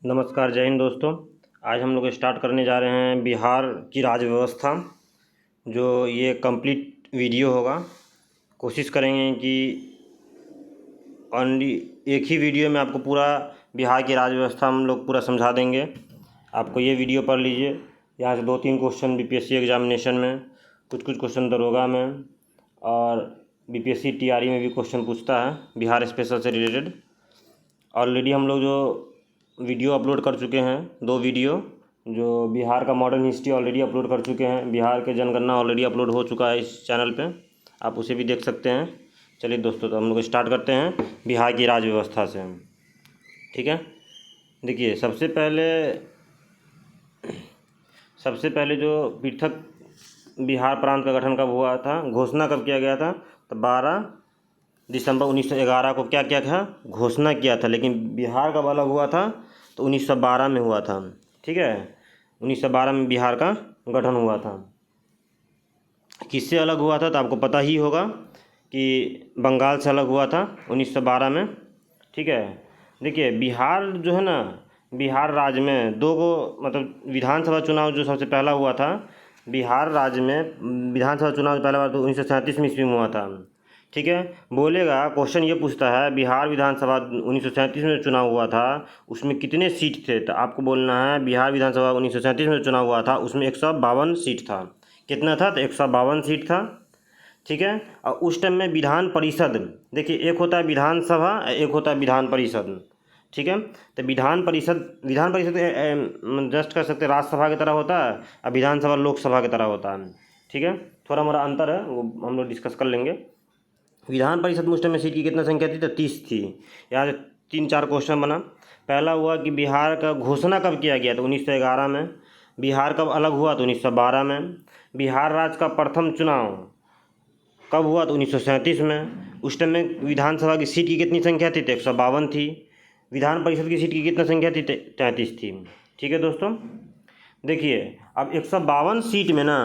नमस्कार, जय हिंद दोस्तों। आज हम लोग स्टार्ट करने जा रहे हैं बिहार की राज्य व्यवस्था। जो ये कंप्लीट वीडियो होगा, कोशिश करेंगे कि ओनली एक ही वीडियो में आपको पूरा बिहार की राज्य व्यवस्था हम लोग पूरा समझा देंगे। आपको ये वीडियो पढ़ लीजिए। यहाँ से 2-3 क्वेश्चन बीपीएससी एग्जामिनेशन में, कुछ क्वेश्चन दरोगा में और बीपीएससी टीआरई में भी क्वेश्चन पूछता है बिहार स्पेशल से रिलेटेड। ऑलरेडी हम लोग जो वीडियो अपलोड कर चुके हैं, 2 वीडियो जो बिहार का मॉडर्न हिस्ट्री ऑलरेडी अपलोड कर चुके हैं, बिहार के जनगणना ऑलरेडी अपलोड हो चुका है इस चैनल पे, आप उसे भी देख सकते हैं। चलिए दोस्तों, तो हम लोग स्टार्ट करते हैं बिहार की राज्य व्यवस्था से। ठीक है, देखिए सबसे पहले जो पृथक बिहार प्रांत का गठन कब हुआ था, घोषणा कब किया गया था, तो 12 दिसंबर 1911 को क्या किया था, घोषणा किया था। लेकिन बिहार कब अलग हुआ था, तो 1912 में हुआ था। ठीक है, 1912 में बिहार का गठन हुआ था। किससे अलग हुआ था, तो आपको पता ही होगा कि बंगाल से अलग हुआ था 1912 में। ठीक है, देखिए बिहार जो है ना, बिहार राज्य में 2 गो मतलब विधानसभा चुनाव जो सबसे पहला हुआ था बिहार राज्य में, विधानसभा चुनाव पहला बार तो 1937 में ईस्वी में हुआ था। ठीक है, बोलेगा क्वेश्चन ये पूछता है बिहार विधानसभा 1937 में चुनाव हुआ था, उसमें कितने सीट थे, तो आपको बोलना है बिहार विधानसभा 1937 में चुनाव हुआ था, उसमें 152 सीट था। कितना था, तो 152 सीट था। ठीक है, और उस टाइम में विधान परिषद, देखिए एक होता है विधानसभा, एक होता है विधान परिषद। ठीक है, तो विधान परिषद जस्ट कर सकते राज्यसभा की तरह होता है, और विधानसभा लोकसभा की तरह होता है। ठीक है, थोड़ा मोड़ा अंतर है, वो हम लोग डिस्कस कर लेंगे। विधान परिषद में उस टाइम में सीट की कितना संख्या थी, तो 30 थी। यहाँ से 3-4 क्वेश्चन बना। पहला हुआ कि बिहार का घोषणा कब किया गया, तो 1911 में। बिहार कब अलग हुआ, तो 1912 में। बिहार राज्य का प्रथम चुनाव कब हुआ, तो 1937 में। उस टाइम में विधानसभा की सीट की कितनी संख्या थी, तो 152 थी। विधान परिषद की सीट की कितना संख्या थी, 33 थी। ठीक है दोस्तों, देखिए अब 152 सीट में ना,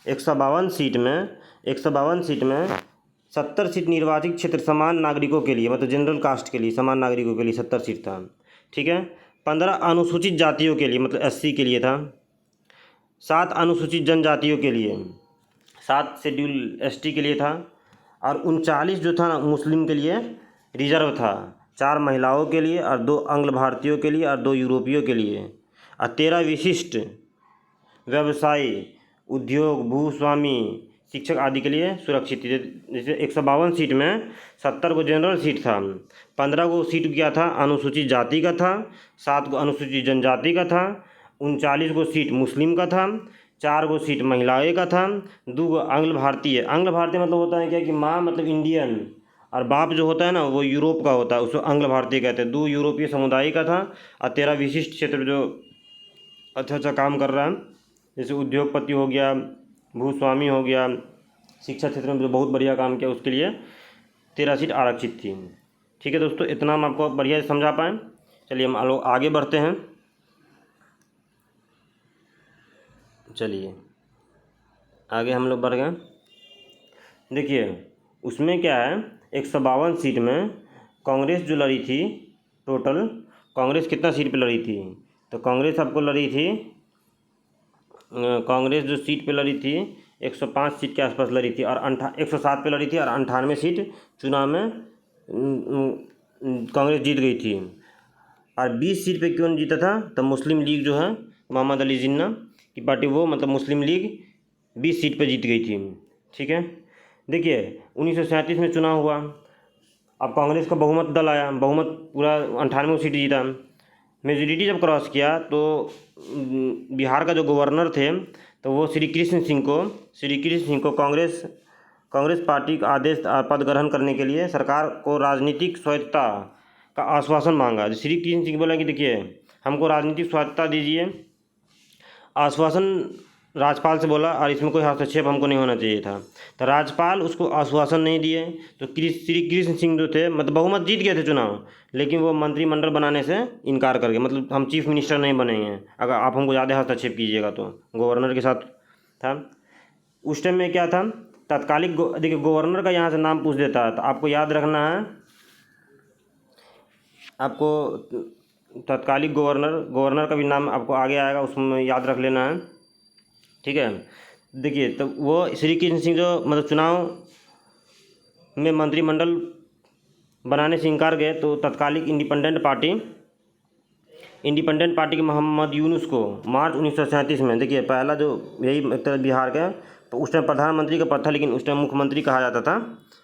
152 सीट में 70 सीट निर्वाचित क्षेत्र समान नागरिकों के लिए, मतलब जनरल कास्ट के लिए, समान नागरिकों के लिए 70 सीट था। ठीक है, 15 अनुसूचित जातियों के लिए, मतलब एससी के लिए था। 7 अनुसूचित जनजातियों के लिए, 7 शेड्यूल एसटी के लिए था। और 39 जो था मुस्लिम के लिए रिजर्व था, 4 महिलाओं के लिए और 2 आंग्ल भारतीयों के लिए और 2 यूरोपियों के लिए। और 13 विशिष्ट व्यवसायी, उद्योग, भूस्वामी, शिक्षक आदि के लिए सुरक्षित थी। जैसे 152 सीट में 70 को जनरल सीट था, 15 को सीट क्या था, अनुसूचित जाति का था, 7 को अनुसूचित जनजाति का था, 39 को सीट मुस्लिम का था, 4 को सीट महिलाएं का था, 2 को आंग्ल भारतीय। आंग्ल भारतीय मतलब होता है क्या कि माँ मतलब इंडियन, और बाप जो होता है ना वो यूरोप का होता है, उसको आंग्ल भारतीय कहते हैं। 2 यूरोपीय समुदाय का था। और 13 विशिष्ट क्षेत्र जो अच्छा काम कर रहा है, जैसे उद्योगपति हो गया, भूस्वामी हो गया, शिक्षा क्षेत्र में जो बहुत बढ़िया काम किया, उसके लिए 13 सीट आरक्षित थी। ठीक है दोस्तों, इतना हम आपको बढ़िया से समझा पाएँ। चलिए हम लोग आगे बढ़ते हैं। चलिए आगे हम लोग बढ़ गए। देखिए उसमें क्या है, 152 सीट में कांग्रेस जो लड़ी थी, टोटल कांग्रेस कितना सीट पे लड़ी थी, तो कांग्रेस आपको लड़ी थी, कांग्रेस जो सीट पे लड़ी थी 105 सीट के आसपास लड़ी थी, और 107 पे लड़ी थी, और 98 सीट चुनाव में कांग्रेस जीत गई थी। और 20 सीट पे क्यों जीता था, तो मुस्लिम लीग जो है मोहम्मद अली जिन्ना की पार्टी, वो मतलब मुस्लिम लीग 20 सीट पे जीत गई थी। ठीक है, देखिए 1937 में चुनाव हुआ, अब कांग्रेस का बहुमत दल आया, बहुमत पूरा 98 सीट जीता। मेजोरिटी जब क्रॉस किया तो बिहार का जो गवर्नर थे, तो वो श्री कृष्ण सिंह को कांग्रेस पार्टी का आदेश पद ग्रहण करने के लिए सरकार को राजनीतिक स्वायत्तता का आश्वासन मांगा। श्री कृष्ण सिंह बोला कि देखिए हमको राजनीतिक स्वायत्तता दीजिए, आश्वासन राज्यपाल से बोला, और इसमें कोई हस्तक्षेप हमको नहीं होना चाहिए था। तो राज्यपाल उसको आश्वासन नहीं दिए, तो श्री कृष्ण सिंह जो थे, मतलब बहुमत जीत गए थे चुनाव, लेकिन वो मंत्रिमंडल बनाने से इनकार कर गए, मतलब हम चीफ मिनिस्टर नहीं बनेंगे अगर आप हमको ज़्यादा हस्तक्षेप कीजिएगा, तो गवर्नर के साथ था। उस टाइम में क्या था, तत्कालिक देखिए गवर्नर का यहाँ से नाम पूछ देता है, तो आपको याद रखना है, आपको तत्कालिक गवर्नर का भी नाम आपको आगे आएगा, उसमें याद रख लेना है। ठीक है, देखिए तो वो श्री कृष्ण सिंह जो मतलब चुनाव में मंत्रिमंडल बनाने से इनकार गए, तो तत्कालिक इंडिपेंडेंट पार्टी के मोहम्मद यूनुस को मार्च 1937 में, देखिए पहला जो यही एक तरह बिहार का, तो उस टाइम प्रधानमंत्री का पद था, लेकिन उस टाइम मुख्यमंत्री कहा जाता था।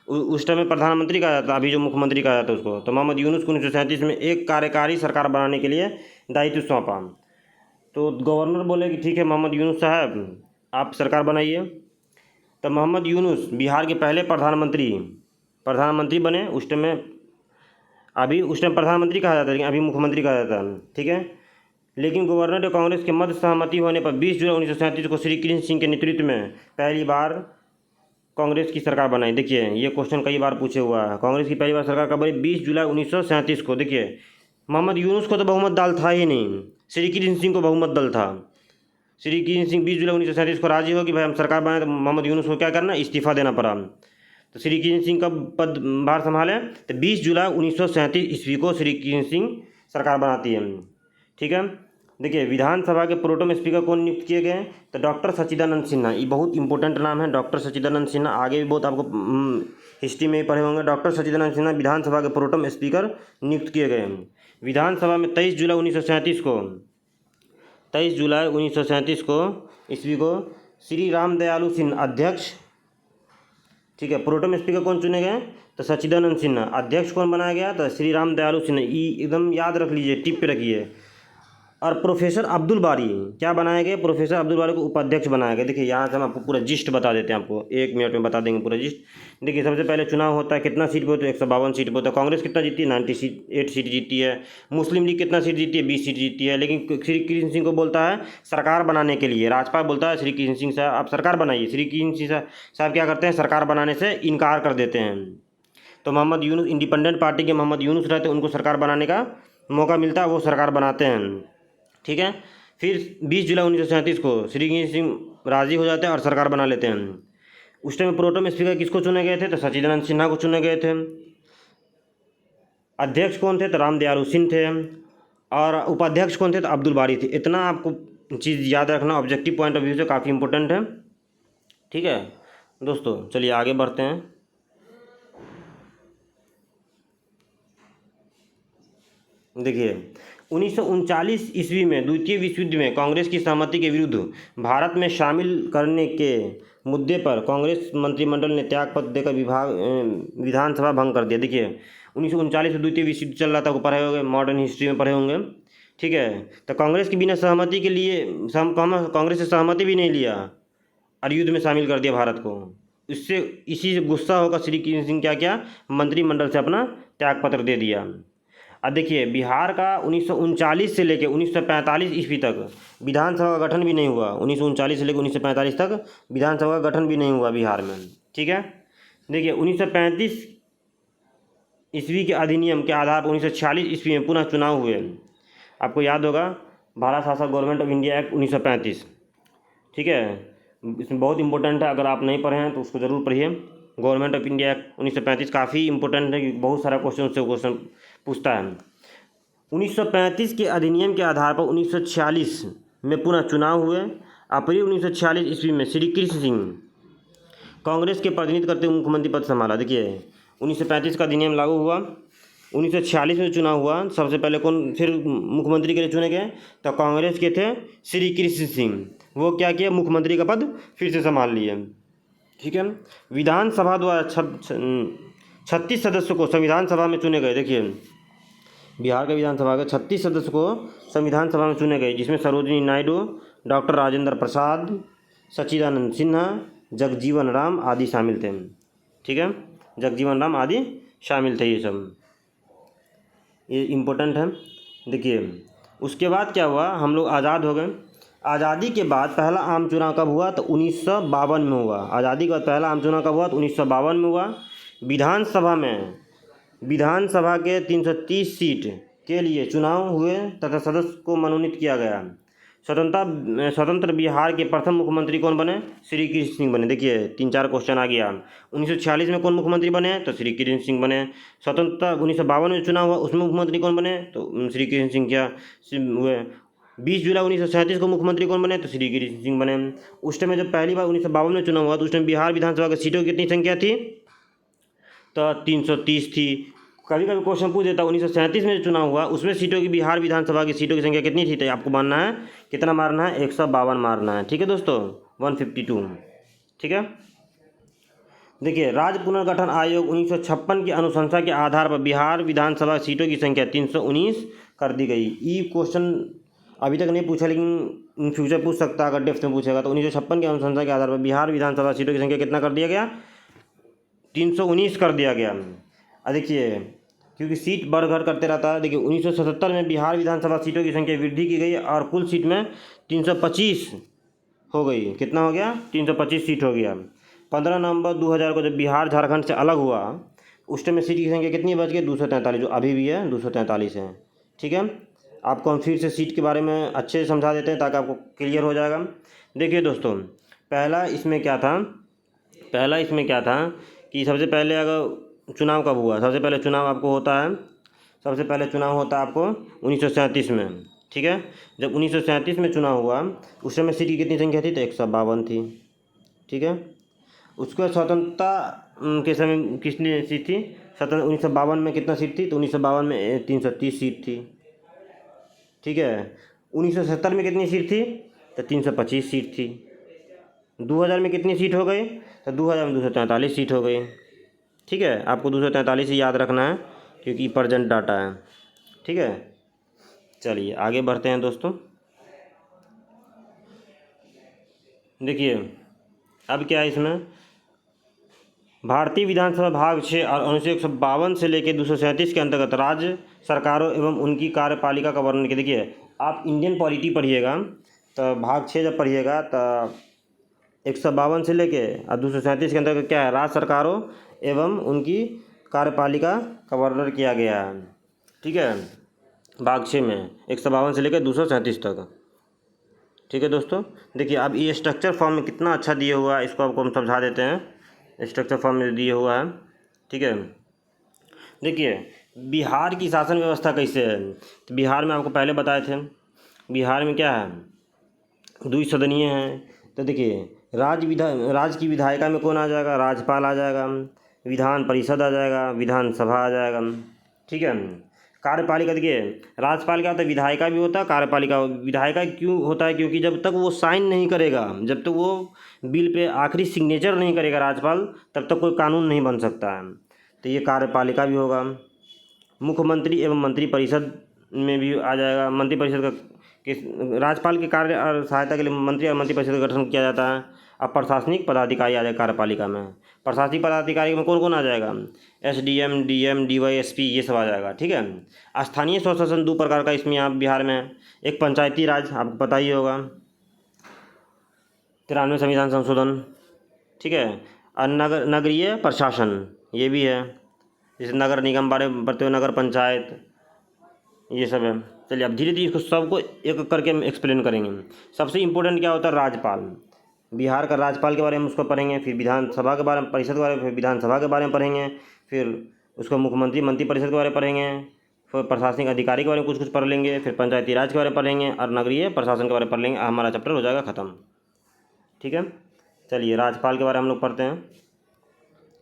उस टाइम में प्रधानमंत्री कहा जाता, अभी जो मुख्यमंत्री कहा जाता है उसको। तो मोहम्मद यूनुस को 1937 में एक कार्यकारी सरकार बनाने के लिए दायित्व सौंपा। तो गवर्नर बोले कि ठीक है मोहम्मद यूनुस साहब, आप सरकार बनाइए। तो मोहम्मद यूनुस बिहार के पहले प्रधानमंत्री बने। उस टाइम में, अभी उस टाइम प्रधानमंत्री कहा जाता है, लेकिन अभी मुख्यमंत्री कहा जाता है। ठीक है, लेकिन गवर्नर और कांग्रेस के मध्य सहमति होने पर 20 जुलाई 1937 को श्री कृष्ण सिंह के नेतृत्व में पहली बार कांग्रेस की सरकार बनाई। देखिए ये क्वेश्चन कई बार पूछे हुआ है, कांग्रेस की पहली बार सरकार कब बनी? 20 जुलाई 1937 को। देखिए मोहम्मद यूनुस को तो बहुमत दल था ही नहीं, श्री कृष्ण सिंह को बहुमत दल था। श्री कृष्ण सिंह 20 जुलाई 1937 को राजी हो कि भाई हम सरकार बनाए, तो मोहम्मद यूनुस को क्या करना, इस्तीफा देना पड़ा। तो श्री कृष्ण सिंह का पद भार संभाले, तो 20 जुलाई 1937 ईस्वी को श्री कृष्ण सिंह सरकार बनाती है। ठीक है, देखिए विधानसभा के प्रोटेम स्पीकर कौन नियुक्त किए गए? तो डॉक्टर सच्चिदानंद सिन्हा। ये बहुत इंपॉर्टेंट नाम है, डॉक्टर सच्चिदानंद सिन्हा। आगे भी बहुत आपको हिस्ट्री में ही पढ़े होंगे। डॉक्टर सच्चिदानंद सिन्हा विधानसभा के प्रोटेम स्पीकर नियुक्त किए गए। विधानसभा में 23 जुलाई 1937 को ईस्वी को श्री राम दयालु सिन्हा अध्यक्ष। ठीक है, प्रोटेम स्पीकर कौन चुने गए? तो सच्चिदानंद सिन्हा। अध्यक्ष कौन बनाया गया? तो श्री राम दयालु सिन्हा। ये एकदम याद रख लीजिए, टिप पे रखिए। और प्रोफेसर अब्दुल बारी क्या बनाए गए? प्रोफेसर अब्दुल बारी को उपाध्यक्ष बनाया गया। देखिए यहाँ से हम आपको पूरा जिस्ट बता देते हैं, आपको 1 मिनट में बता देंगे पूरा जिस्ट। देखिए सबसे पहले चुनाव होता है, कितना सीट पे होता है? 152 सीट पे होता है। कांग्रेस कितना जीती है? 98 सीट जीती है। मुस्लिम लीग कितना सीट जीती है? 20 सीट जीती है। लेकिन श्री कृष्ण सिंह को बोलता है सरकार बनाने के लिए, राज्यपाल बोलता है श्री कृष्ण सिंह साहब आप सरकार बनाइए। श्री कृष्ण सिंह साहब क्या करते हैं? सरकार बनाने से इनकार कर देते हैं। तो मोहम्मद यूनुस, इंडिपेंडेंट पार्टी के मोहम्मद यूनुस रहते हैं, उनको सरकार बनाने का मौका मिलता है, वो सरकार बनाते हैं। ठीक है, फिर 20 जुलाई 1937 को श्री कृष्ण सिंह राजी हो जाते हैं और सरकार बना लेते हैं। उस टाइम प्रोटेम स्पीकर किसको चुने गए थे? तो सच्चिदानंद सिन्हा को चुने गए थे। अध्यक्ष कौन थे? तो राम दयालु सिंह थे। और उपाध्यक्ष कौन थे? तो अब्दुल बारी थे। इतना आपको चीज़ याद रखना, ऑब्जेक्टिव पॉइंट ऑफ व्यू से काफ़ी इंपॉर्टेंट है। ठीक है दोस्तों, चलिए आगे बढ़ते हैं। देखिए 1939 ईस्वी में द्वितीय विश्व युद्ध में कांग्रेस की सहमति के विरुद्ध भारत में शामिल करने के मुद्दे पर कांग्रेस मंत्रिमंडल ने त्यागपत्र देकर विधानसभा भंग कर दिया। देखिए 1939 में द्वितीय विश्व युद्ध चल रहा था, आपको पढ़े होंगे, मॉडर्न हिस्ट्री में पढ़े होंगे। ठीक है, तो कांग्रेस की बिना सहमति के लिए कांग्रेस से सहमति भी नहीं लिया और युद्ध में शामिल कर दिया भारत को। इसी से गुस्सा होकर श्री कृष्ण सिंह क्या किया? मंत्रिमंडल से अपना त्यागपत्र दे दिया। अब देखिए बिहार का 1939 से लेकर 1945 ईस्वी तक विधानसभा का गठन भी नहीं हुआ। 1939 से लेकर 1945 तक विधानसभा का गठन भी नहीं हुआ बिहार में। ठीक है, देखिए 1935 ईस्वी के अधिनियम के आधार पर 1946 ईस्वी में पुनः चुनाव हुए। आपको याद होगा भारत शासन गवर्नमेंट ऑफ इंडिया एक्ट 1935। ठीक है, इसमें बहुत इंपॉर्टेंट है, अगर आप नहीं पढ़े हैं तो उसको ज़रूर पढ़िए। गवर्नमेंट ऑफ इंडिया एक्ट 1935 काफ़ी इंपॉर्टेंट है, बहुत सारा क्वेश्चन उससे क्वेश्चन पूछता है। 1935 के अधिनियम के आधार पर 1946 में पुनः चुनाव हुए। अप्रैल 1946 ईस्वी में श्री कृष्ण सिंह कांग्रेस के प्रतिनिधित्व करते हुए मुख्यमंत्री पद संभाला। देखिए 1935 का अधिनियम लागू हुआ, 1946 में चुनाव हुआ। सबसे पहले कौन फिर मुख्यमंत्री के लिए चुने गए? तो कांग्रेस के थे श्री कृष्ण सिंह। वो क्या किया? मुख्यमंत्री का पद फिर से संभाल लिए। ठीक है, विधानसभा द्वारा 36 सदस्यों को संविधान सभा में चुने गए। देखिए बिहार के विधानसभा के 36 सदस्य को संविधान सभा में चुने गए, जिसमें सरोजिनी नायडू, डॉक्टर राजेंद्र प्रसाद, सच्चिदानंद सिन्हा, जगजीवन राम आदि शामिल थे। ठीक है, जगजीवन राम आदि शामिल थे। ये सब ये इम्पोर्टेंट है। देखिए उसके बाद क्या हुआ? हम लोग आज़ाद हो गए। आज़ादी के बाद पहला आम चुनाव कब हुआ? तो 1952 में हुआ। आज़ादी के बाद पहला आम चुनाव कब हुआ? तो 1952 में हुआ। विधानसभा के 330 सीट के लिए चुनाव हुए तथा सदस्य को मनोनीत किया गया। स्वतंत्र बिहार के प्रथम मुख्यमंत्री कौन बने? श्री कृष्ण सिंह बने। देखिए 3-4 क्वेश्चन आ गया। 1946 में कौन मुख्यमंत्री बने? तो श्री कृष्ण सिंह बने। स्वतंत्रता 1952 में चुनाव हुआ, उसमें मुख्यमंत्री कौन बने? तो श्री कृष्ण सिंह क्या हुए। 20 जुलाई 1937 को मुख्यमंत्री कौन बने? तो श्री कृष्ण सिंह बने। उस टाइम में जब पहली बार 1952 में चुनाव हुआ तो उस टाइम बिहार विधानसभा की सीटों की कितनी संख्या थी? तो 330 थी। कभी कभी क्वेश्चन पूछ देता 1937 में जो चुनाव हुआ उसमें सीटों की, बिहार विधानसभा की सीटों की संख्या कितनी थी? तो आपको मानना है कितना मारना है? 152 मारना है। ठीक है दोस्तों, 152। ठीक है। देखिए राज्य पुनर्गठन आयोग 1956 की अनुशंसा के आधार पर बिहार विधानसभा सीटों की संख्या 319 कर दी गई। ई क्वेश्चन अभी तक नहीं पूछा लेकिन इन फ्यूचर पूछ सकता है अगर डेप्थ में पूछेगा। तो 1956 की अनुशंसा के आधार पर बिहार विधानसभा सीटों की संख्या कितना कर दिया गया? 319 कर दिया गया। देखिए क्योंकि सीट बढ़ घट करते रहता है। देखिए 1977 में बिहार विधानसभा सीटों की संख्या वृद्धि की गई और कुल सीट में 325 हो गई। कितना हो गया? 325 सीट हो गया। 15 नवंबर 2000 को जब बिहार झारखंड से अलग हुआ उस टाइम में सीट की संख्या कितनी बच गई? 243, जो अभी भी है 243 है। ठीक है। आपको हम फिर से सीट के बारे में अच्छे से समझा देते हैं ताकि आपको क्लियर हो जाएगा। देखिए दोस्तों पहला इसमें क्या था कि सबसे पहले अगर चुनाव कब हुआ? सबसे पहले चुनाव आपको होता है आपको 1937 में। ठीक है। जब 1937 में चुनाव हुआ उस समय सीट की कितनी संख्या थी? तो 152 थी। ठीक है। उसके बाद स्वतंत्रता के समय कितनी सीट थी? 1952 में कितना सीट थी? तो 1952 में 330 सीट थी। ठीक है। 1970 में कितनी सीट थी? तो 325 सीट थी। 2000 में कितनी सीट हो गई? तो 2000 में 243 सीट हो गई। ठीक है। आपको 243 ही याद रखना है क्योंकि प्रेजेंट डाटा है। ठीक है। चलिए आगे बढ़ते हैं दोस्तों। देखिए अब क्या है इसमें, भारतीय विधानसभा भाग 6 और अनुच्छेद 152 से लेकर 237 के अंतर्गत राज्य सरकारों एवं उनकी कार्यपालिका का वर्णन किया। देखिए आप इंडियन पॉलिटी पढ़िएगा तो भाग 6 जब पढ़िएगा तो 152 से लेके और 237 के अंतर्गत क्या है? राज्य सरकारों एवं उनकी कार्यपालिका का वर्णन किया गया है। ठीक है। भाग 6 में 152 से लेकर 237 तक। ठीक है दोस्तों। देखिए अब ये स्ट्रक्चर फॉर्म में कितना अच्छा दिया हुआ है, इसको आपको हम समझा देते हैं। स्ट्रक्चर फॉर्म में दिया हुआ है। ठीक है। देखिए बिहार की शासन व्यवस्था कैसे है? तो बिहार में आपको पहले बताए थे बिहार में क्या है? द्विसदनीय है। तो देखिए राज्य की विधायिका में कौन आ जाएगा? राज्यपाल आ जाएगा। विधान परिषद आ जाएगा, विधानसभा आ जाएगा। ठीक है। कार्यपालिका देखिए राज्यपाल क्या होता है? विधायिका भी होता है, कार्यपालिका। विधायिका क्यों होता है? क्योंकि जब तक वो साइन नहीं करेगा, जब तक वो बिल पे आखिरी सिग्नेचर नहीं करेगा राज्यपाल, तब तक कोई कानून नहीं बन सकता है। तो ये कार्यपालिका भी होगा। मुख्यमंत्री एवं मंत्रिपरिषद में भी आ जाएगा। मंत्रिपरिषद का राज्यपाल के कार्य और सहायता के लिए मंत्री और मंत्रिपरिषद का गठन किया जाता है। अब प्रशासनिक पदाधिकारी आ जाएगा कार्यपालिका में। प्रशासनिक पदाधिकारी में कौन कौन आ जाएगा? SDM, DM, DYSP ये सब आ जाएगा। ठीक है। स्थानीय स्वशासन 2 प्रकार का इसमें यहाँ बिहार में है। एक पंचायती राज, आपको पता ही होगा, 93 संविधान संशोधन। ठीक है। और नगरीय प्रशासन ये भी है, जैसे नगर निगम बारे में पढ़ते हुए, नगर पंचायत, ये सब है। चलिए अब धीरे धीरे इसको सबको एक एक करके हम एक्सप्लेन करेंगे। सबसे इम्पोर्टेंट क्या होता है? राज्यपाल। बिहार का राज्यपाल के बारे में उसको पढ़ेंगे, फिर विधानसभा के बारे में, परिषद के बारे में, फिर विधानसभा के बारे में पढ़ेंगे, फिर उसको मुख्यमंत्री मंत्रिपरिषद के बारे में पढ़ेंगे, फिर प्रशासनिक अधिकारी के बारे में कुछ कुछ पढ़ लेंगे, फिर पंचायती राज के बारे में पढ़ेंगे और नगरीय प्रशासन के बारे में पढ़ लेंगे। हमारा चैप्टर हो जाएगा ख़त्म। ठीक है। चलिए राज्यपाल के बारे में हम लोग पढ़ते हैं।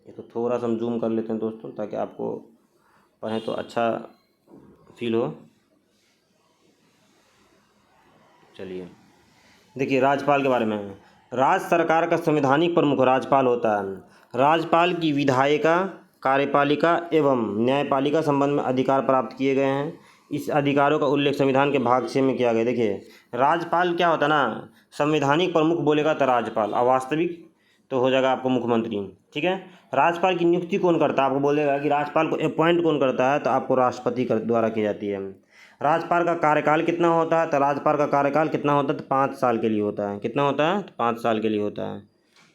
ये तो थोड़ा सा हम जूम कर लेते हैं दोस्तों ताकि आपको पढ़ें तो अच्छा फील हो। चलिए देखिए राज्यपाल के बारे में। राज्य सरकार का संवैधानिक प्रमुख राज्यपाल होता है। राज्यपाल की विधायिका, कार्यपालिका एवं न्यायपालिका संबंध में अधिकार प्राप्त किए गए हैं। इस अधिकारों का उल्लेख संविधान के भाग 6 में किया गया। देखिए राज्यपाल क्या होता है ना, संवैधानिक प्रमुख बोलेगा तो राज्यपाल, और वास्तविक तो हो जाएगा आपको मुख्यमंत्री। ठीक है। राज्यपाल की नियुक्ति कौन करता है? आपको बोलेगा कि राज्यपाल को अपॉइंट कौन करता है, तो आपको राष्ट्रपति द्वारा की जाती है। राज्यपाल का कार्यकाल कितना होता है? तो राज्यपाल का कार्यकाल कितना होता है? तो 5 साल के लिए होता है। कितना होता है? तो 5 साल के लिए होता है।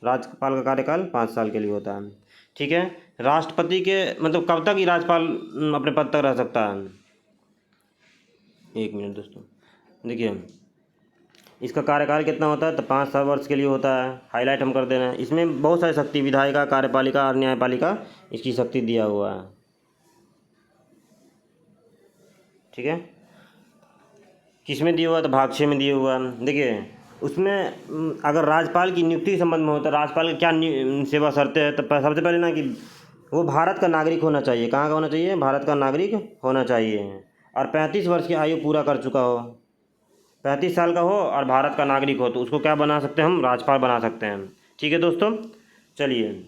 राज्यपाल का कार्यकाल 5 साल के लिए होता है। ठीक है। राष्ट्रपति के मतलब कब तक ही राज्यपाल अपने पद तक रह सकता है? 1 मिनट दोस्तों। देखिए इसका कार्यकाल कितना होता है? तो 5 वर्ष के लिए होता है। हाईलाइट हम कर दे रहे हैं। इसमें बहुत सारी शक्ति, विधायिका, कार्यपालिका और न्यायपालिका, इसकी शक्ति दिया हुआ है। ठीक है, किसमें दिया हुआ है? तो भाग 6 में दिया हुआ है। देखिए उसमें अगर राज्यपाल की नियुक्ति के संबंध में होता है, राज्यपाल की क्या सेवा शर्तें हैं, तो सबसे पहले ना कि वो भारत का नागरिक होना चाहिए। कहाँ का होना चाहिए? भारत का नागरिक होना चाहिए, और 35 वर्ष की आयु पूरा कर चुका हो, 35 साल का हो और भारत का नागरिक हो, तो उसको क्या बना सकते हैं? हम राज्यपाल बना सकते हैं। ठीक है दोस्तों, चलिए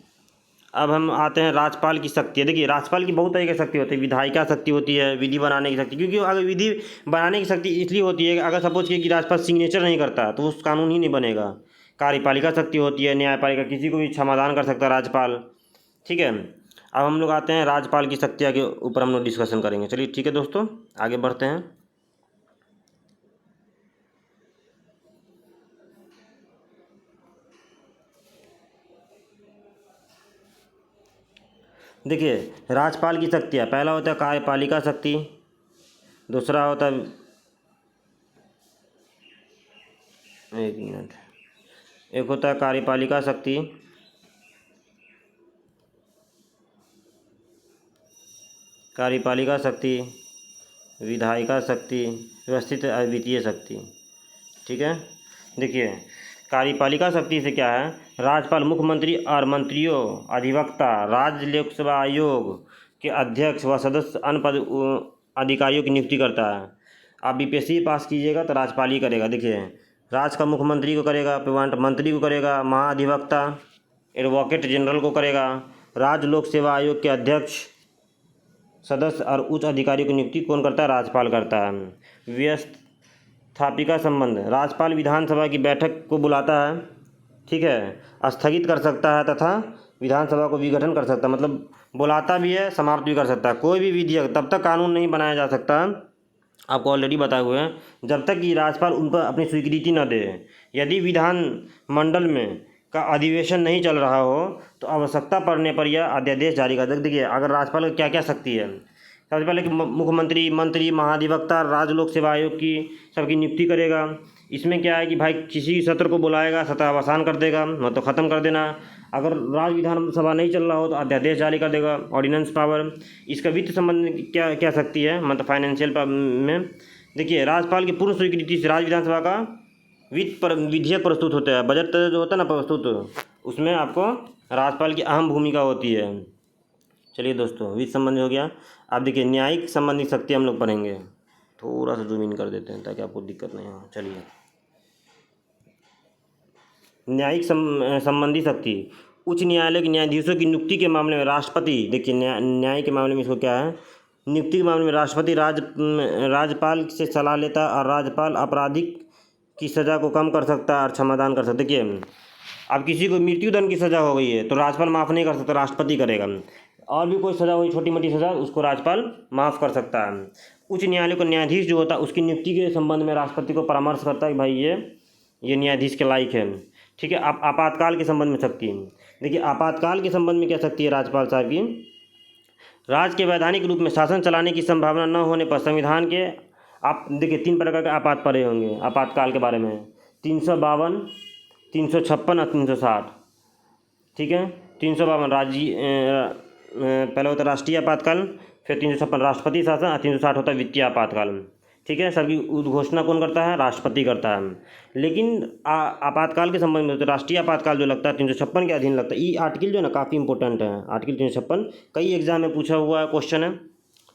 अब हम आते हैं राज्यपाल की शक्ति। देखिए राज्यपाल की बहुत तरह की शक्ति होती है। विधायिका शक्ति होती है, विधि बनाने की शक्ति, क्योंकि अगर विधि बनाने की शक्ति इसलिए होती है कि अगर सपोज कि राज्यपाल सिग्नेचर नहीं करता तो उस कानून ही नहीं बनेगा। कार्यपालिका शक्ति होती है, न्यायपालिका, किसी को भी क्षमादान कर सकता है राज्यपाल। ठीक है, अब हम लोग आते हैं राज्यपाल की शक्तियाँ के ऊपर हम लोग डिस्कशन करेंगे। चलिए ठीक है दोस्तों, आगे बढ़ते हैं। देखिए राज्यपाल की शक्तियाँ, पहला होता है कार्यपालिका शक्ति, दूसरा होता है, एक मिनट, एक होता है कार्यपालिका शक्ति, कार्यपालिका शक्ति, विधायिका शक्ति, व्यवस्थित अद्वितीय शक्ति। ठीक है, देखिए कार्यपालिका शक्ति से क्या है? राज्यपाल मुख्यमंत्री और मंत्रियों, अधिवक्ता, राज्य लोकसेवा आयोग के अध्यक्ष व सदस्य, अन्य पद अधिकारियों की नियुक्ति करता है। आप बीपीएससी पास कीजिएगा तो राज्यपाल ही करेगा। देखिए राज्य का मुख्यमंत्री को करेगा, मंत्री को करेगा, महाधिवक्ता एडवोकेट जनरल को करेगा, राज्य लोक सेवा आयोग के अध्यक्ष, सदस्य और उच्च अधिकारियों की नियुक्ति कौन करता है? राज्यपाल करता है। व्यवस्थापिका संबंध, राज्यपाल विधानसभा की बैठक को बुलाता है, ठीक है, स्थगित कर सकता है तथा विधानसभा को विघटन कर सकता है, मतलब बुलाता भी है, समाप्त भी कर सकता है। कोई भी विधेयक तब तक कानून नहीं बनाया जा सकता, आपको ऑलरेडी बताए हुए हैं, जब तक कि राज्यपाल उन पर अपनी स्वीकृति न दे। यदि विधान मंडल में का अधिवेशन नहीं चल रहा हो तो आवश्यकता पड़ने पर यह अध्यादेश जारी कर दे। देखिए अगर राज्यपाल को क्या क्या शक्ति है, सबसे पहले कि मुख्यमंत्री, मंत्री, महाधिवक्ता, राज्य लोक सेवा आयोग की सबकी नियुक्ति करेगा। इसमें क्या है कि भाई किसी सत्र को बुलाएगा, सत्र अवसान कर देगा, मतलब ख़त्म कर देना। अगर राज्य विधानसभा नहीं चल रहा हो तो अध्यादेश जारी कर देगा, ऑर्डिनेंस पावर। इसका वित्त संबंध क्या क्या शक्ति है, मतलब फाइनेंशियल में। देखिए राज्यपाल की पूर्ण स्वीकृति से राज्य विधानसभा का विधेयक प्रस्तुत होता है, बजट जो होता है ना प्रस्तुत, उसमें आपको राज्यपाल की अहम भूमिका होती है। चलिए दोस्तों, वित्त संबंधी हो गया। आप देखिए न्यायिक संबंधी शक्ति हम लोग पढ़ेंगे, थोड़ा सा जूम इन कर देते हैं ताकि आपको दिक्कत नहीं हो। चलिए न्यायिक संबंधी शक्ति, उच्च न्यायालय के न्यायाधीशों की नियुक्ति के मामले में राष्ट्रपति, देखिए न्याय के मामले में इसको क्या है, नियुक्ति के मामले में राष्ट्रपति राज्यपाल से सलाह लेता है, और राज्यपाल आपराधिक की सज़ा को कम कर सकता है और क्षमादान कर सकता है। देखिए अब किसी को मृत्युदंड की सज़ा हो गई है तो राज्यपाल माफ़ नहीं कर सकता, राष्ट्रपति करेगा। और भी कोई सज़ा हुई, छोटी मोटी सज़ा, उसको राज्यपाल माफ़ कर सकता है। उच्च न्यायालय का न्यायाधीश जो होता है उसकी नियुक्ति के संबंध में राष्ट्रपति को परामर्श करता है कि भाई ये न्यायाधीश के लायक है। ठीक है, आपातकाल के संबंध में शक्ति, देखिए आपातकाल के संबंध में क्या शक्ति है राज्यपाल साहब की, राज्य के वैधानिक रूप में शासन चलाने की संभावना न होने पर संविधान के, आप देखिए 3 प्रकार के आपात पढ़े होंगे आपातकाल के बारे में, 352, 356 और 360। ठीक है, 352 पहले होता है राष्ट्रीय आपातकाल, फिर 356 राष्ट्रपति शासन, और 360 होता है वित्तीय आपातकाल। ठीक है, सबकी उद्घोषणा कौन करता है? राष्ट्रपति करता है। लेकिन आपातकाल के संबंध में तो राष्ट्रीय आपातकाल जो लगता है 356 के अधीन लगता है। ये आर्टिकल जो है ना काफ़ी इंपॉर्टेंट है, आर्टिकल 356 कई एग्जाम में पूछा हुआ क्वेश्चन है।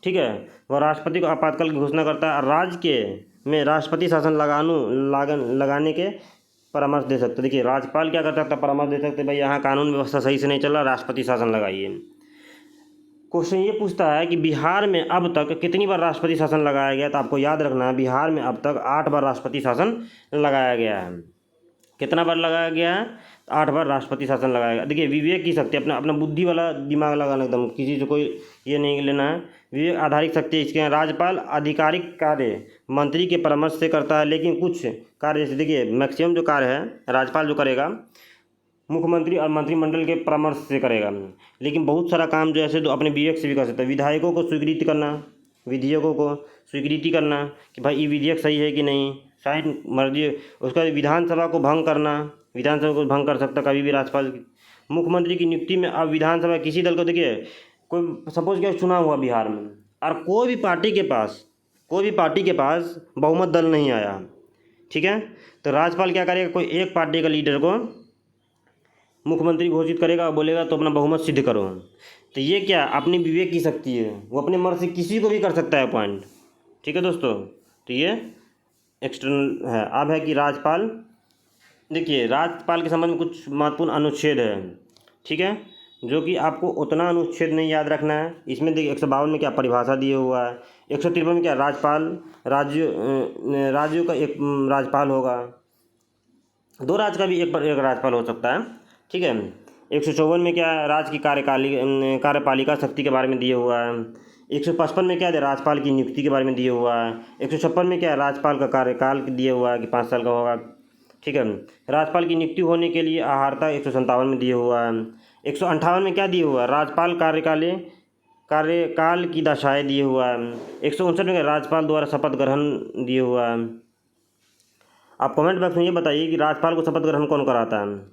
ठीक है, वह राष्ट्रपति को आपातकाल की घोषणा करता है और राज्य के में राष्ट्रपति शासन लगाने के परामर्श दे सकते। देखिए राज्यपाल क्या कर सकता है? परामर्श दे सकते, भाई यहाँ कानून व्यवस्था सही से नहीं चल रहा, राष्ट्रपति शासन लगाइए। क्वेश्चन ये पूछता है कि बिहार में अब तक कितनी बार राष्ट्रपति शासन लगाया गया, तो आपको याद रखना है बिहार में अब तक 8 बार राष्ट्रपति शासन लगाया गया है। कितना बार लगाया गया है? 8 बार राष्ट्रपति शासन लगाया गया। देखिए विवेक की शक्ति, अपना अपना बुद्धि वाला दिमाग लगाना, एकदम किसी से कोई ये नहीं लेना है। विवेक आधारित शक्ति इसके हैं। राज्यपाल आधिकारिक कार्य मंत्री के परामर्श से करता है, लेकिन कुछ कार्य जैसे देखिए मैक्सिमम जो कार्य है राज्यपाल जो करेगा मुख्यमंत्री और मंत्रिमंडल के परामर्श से करेगा, लेकिन बहुत सारा काम जो ऐसे तो अपने विवेक से भी कर सकता है। विधायकों को स्वीकृति करना, विधेयकों को स्वीकृति करना कि भाई ये विधेयक सही है कि नहीं, शायद मर्जी। उसका विधानसभा को भंग करना, विधानसभा को भंग कर सकता कभी भी राज्यपाल। मुख्यमंत्री की नियुक्ति में अब विधानसभा किसी दल को, देखिए कोई सपोज क्या चुनाव हुआ बिहार में और कोई भी पार्टी के पास बहुमत दल नहीं आया, ठीक है, तो राज्यपाल क्या करेगा, कोई एक पार्टी का लीडर को मुख्यमंत्री घोषित करेगा और बोलेगा तो अपना बहुमत सिद्ध करो। तो ये क्या अपनी विवेक की शक्ति है, वो अपने मर्जी से किसी को भी कर सकता है अपॉइंट, ठीक है दोस्तों। तो ये एक्सटर्नल है। अब है कि राज्यपाल, देखिए राज्यपाल के संबंध में कुछ महत्वपूर्ण अनुच्छेद है, ठीक है, जो कि आपको उतना अनुच्छेद नहीं याद रखना है। इसमें देखिए 152 में क्या परिभाषा दिए हुआ है, 153 में क्या राज्यपाल राज्यों का एक राज्यपाल होगा, 2 राज्य का भी एक राज्यपाल हो सकता है, ठीक है। 154 में क्या राज्य की कार्यपालिका शक्ति के बारे में दिए हुआ है। 155 में क्या है, राज्यपाल की नियुक्ति के बारे में दिए हुआ है। 156 में क्या है, राज्यपाल का कार्यकाल दिया हुआ है कि 5 साल का होगा, ठीक है। राज्यपाल की नियुक्ति होने के लिए आहारता 157 में दिए हुआ है। 158 में क्या दिए हुआ है, राज्यपाल कार्यकाल की दशाएँ दिए हुआ है। 159 में राज्यपाल द्वारा शपथ ग्रहण दिए हुआ है। आप कमेंट बॉक्स में ये बताइए कि राज्यपाल को शपथ ग्रहण कौन कराता है।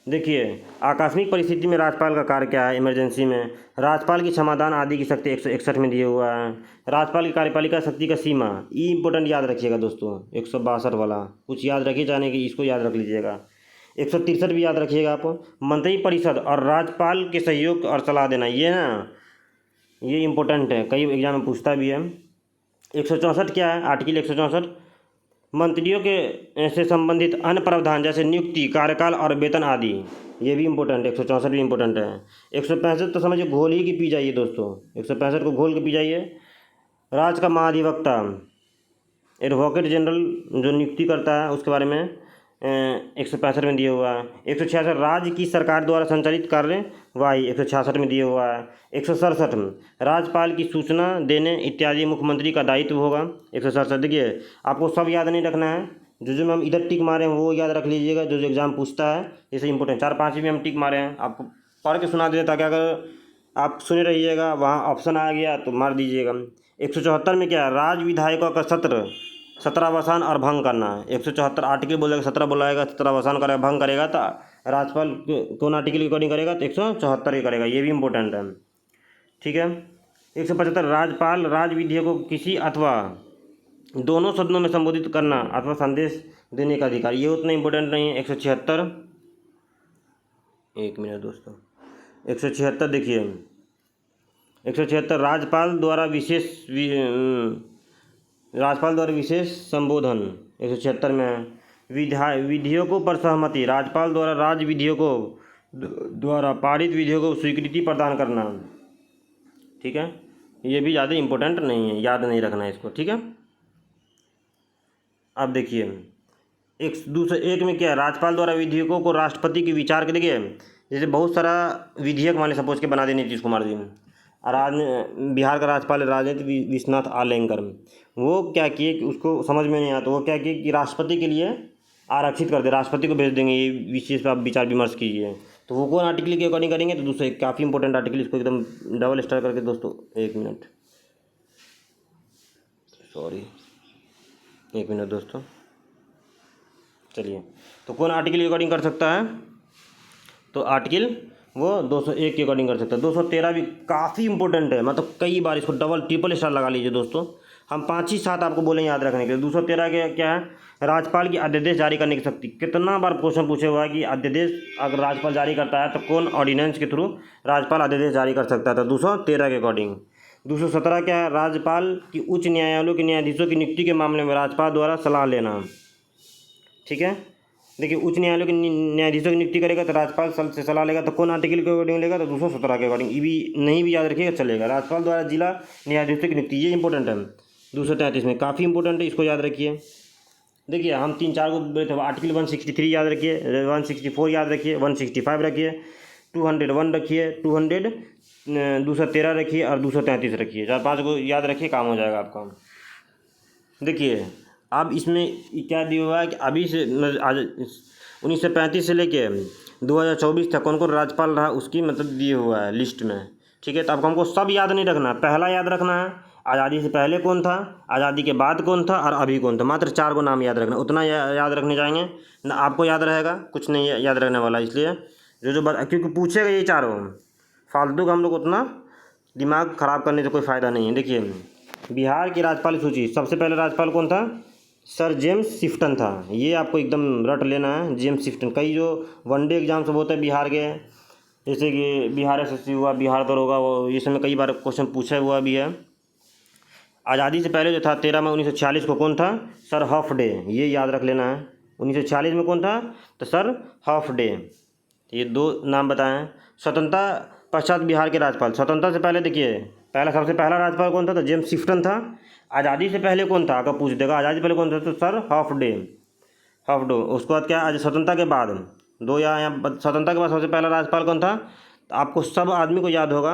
देखिए आकस्मिक परिस्थिति में राज्यपाल का कार्य क्या है, इमरजेंसी में राज्यपाल की क्षमादान आदि की शक्ति 161 में दिए हुआ है। राज्यपाल की कार्यपालिका शक्ति का सीमा, ये इंपॉर्टेंट याद रखिएगा दोस्तों, 162 वाला कुछ याद रखिए, जाने कि इसको याद रख लीजिएगा। 163 भी याद रखिएगा आप। मंत्रिपरिषद और राज्यपाल के सहयोग और सलाह देना, ये ना ये इंपॉर्टेंट है, कई एग्जाम में पूछता भी है। 164 क्या है, आर्टिकल 164 मंत्रियों के से संबंधित अन्य प्रावधान जैसे नियुक्ति, कार्यकाल और वेतन आदि, ये भी इंपॉर्टेंट है। 164 भी इंपॉर्टेंट है। 165 तो समझिए घोल ही की पी जाइए दोस्तों, 165 को घोल के पी जाइए। राज्य का महाधिवक्ता, एडवोकेट जनरल जो नियुक्ति करता है उसके बारे में 165 में दिया हुआ है। 166 राज्य की सरकार द्वारा संचालित कार्यवाही 166 में दिया हुआ है। 167 राज्यपाल की सूचना देने इत्यादि मुख्यमंत्री का दायित्व होगा। 167 देखिए आपको सब याद नहीं रखना है, जो में हम इधर टिक मारे हैं वो याद रख लीजिएगा, जो एग्जाम पूछता है जैसे इंपॉर्टेंट 4-5 भी हम टिक मारे हैं, आपको पढ़ के सुना देते ताकि अगर आप सुने रहिएगा वहाँ ऑप्शन आ गया तो मार दीजिएगा। 174 में क्या है, राज्य विधायकों का सत्रावसान और भंग करना है। 174 आर्टिकल बोलेगा 17 बुलाएगा, 17 करेगा, भंग करेगा तो राज्यपाल कौन आर्टिकल की अकॉर्डिंग करेगा तो 174 ही करेगा, ये भी इंपॉर्टेंट है, ठीक है। 175 राज्यपाल राज्य विधेयकों को किसी अथवा दोनों सदनों में संबोधित करना अथवा संदेश देने का अधिकार, ये उतना इंपॉर्टेंट नहीं है। 176 एक मिनट दोस्तों, 176 देखिए 176 राज्यपाल द्वारा विशेष संबोधन 176 में है। विधेयकों पर सहमति, राज्यपाल द्वारा राज्य विधेयकों द्वारा पारित विधेयकों को स्वीकृति प्रदान करना, ठीक है। ये भी ज़्यादा इम्पोर्टेंट नहीं है, याद नहीं रखना है इसको, ठीक है। अब देखिए एक में क्या है, राज्यपाल द्वारा विधेयकों को राष्ट्रपति के विचार के, देखिए जैसे बहुत सारा विधेयक मान सपोज के बना देनी नीतीश कुमार जी ने, बिहार का राज्यपाल राजेंद्र विश्वनाथ आलेंकर, वो क्या किए कि उसको समझ में नहीं आता, वो क्या किए कि राष्ट्रपति के लिए आरक्षित कर दे, राष्ट्रपति को भेज देंगे ये विशेष पर आप विचार विमर्श कीजिए। तो वो कौन आर्टिकल के अकॉर्डिंग करेंगे, तो दूसरे काफ़ी इंपॉर्टेंट आर्टिकल, इसको एकदम डबल स्टार करके दोस्तों, एक मिनट दोस्तों, चलिए। तो कौन आर्टिकल के अकॉर्डिंग कर सकता है, तो आर्टिकल वो 201 के अकॉर्डिंग कर सकता है। 213 भी काफ़ी इंपॉर्टेंट है, मतलब कई बार इसको डबल ट्रिपल स्टार लगा लीजिए दोस्तों, हम 5 ही 7 आपको बोलें याद रखने के लिए। 213 के क्या है, राज्यपाल की अध्यादेश जारी करने की शक्ति, कितना बार क्वेश्चन पूछे हुआ है कि अध्यादेश अगर राज्यपाल जारी करता है तो कौन ऑर्डिनेंस के थ्रू राज्यपाल अध्यादेश जारी कर सकता है, तो 213 के अकॉर्डिंग। 217 क्या है, राज्यपाल की उच्च न्यायालयों के न्यायाधीशों की नियुक्ति के मामले में राज्यपाल द्वारा सलाह लेना, ठीक है। देखिए उच्च न्यायालय के न्यायाधीशों की नियुक्ति करेगा तो राज्यपाल से सलाह लेगा, तो कौन आर्टिकल के अकॉर्डिंग लेगा, तो 217 के अकॉर्डिंग। ये भी नहीं भी याद रखिएगा चलेगा, राज्यपाल द्वारा जिला न्यायाधीशों की नियुक्ति, ये इंपॉर्टेंट है। 233 में काफ़ी इंपॉर्टेंट है, इसको याद रखिए। देखिए हम 3-4 को बोले थे, आर्टिकल 163 याद रखिए, 164 याद रखिए, 165 रखिए, 201 रखिए, 213 रखिए और 233 रखिए, 4-5 को याद रखिए, काम हो जाएगा आपका। देखिए अब इसमें क्या दिया हुआ है कि अभी से आज 1935 से लेके 2024 तक कौन कौन राज्यपाल रहा उसकी मतलब दिए हुआ है लिस्ट में, ठीक है। तो अब हमको सब याद नहीं रखना, पहला याद रखना है आज़ादी से पहले कौन था, आज़ादी के बाद कौन था और अभी कौन था। मात्र 4 को नाम याद रखना, उतना याद रखने जाएंगे ना आपको याद रहेगा, कुछ नहीं याद रखने वाला। इसलिए क्योंकि पूछेगा ये चारों, फालतू का हम लोग उतना दिमाग ख़राब करने से कोई फ़ायदा नहीं है। देखिए, बिहार की राज्यपाल सूची, सबसे पहले राज्यपाल कौन था, सर जेम्स शिफ्टन था। ये आपको एकदम रट लेना है, जेम्स शिफ्टन। कई जो वनडे एग्जाम सब होते हैं बिहार के, जैसे कि बिहार एसएससी हुआ, बिहार दरोगा, वो ये समय कई बार क्वेश्चन पूछा हुआ भी है। आज़ादी से पहले जो था 13 मई 1946 को कौन था, सर हॉफडे, ये याद रख लेना है। 1946 में कौन था, तो सर हॉफडे। ये 2 नाम बताएं। स्वतंत्रता पश्चात बिहार के राज्यपाल, स्वतंत्रता से पहले देखिए सबसे पहला राज्यपाल कौन था, तो जेम्स शिफ्टन था। आज़ादी से पहले कौन था, अगर पूछ देगा आज़ादी से पहले कौन था, तो सर हॉफडे। उसके बाद क्या, आज स्वतंत्रता के बाद स्वतंत्रता के बाद सबसे पहला राज्यपाल कौन था, तो आपको सब आदमी को याद होगा,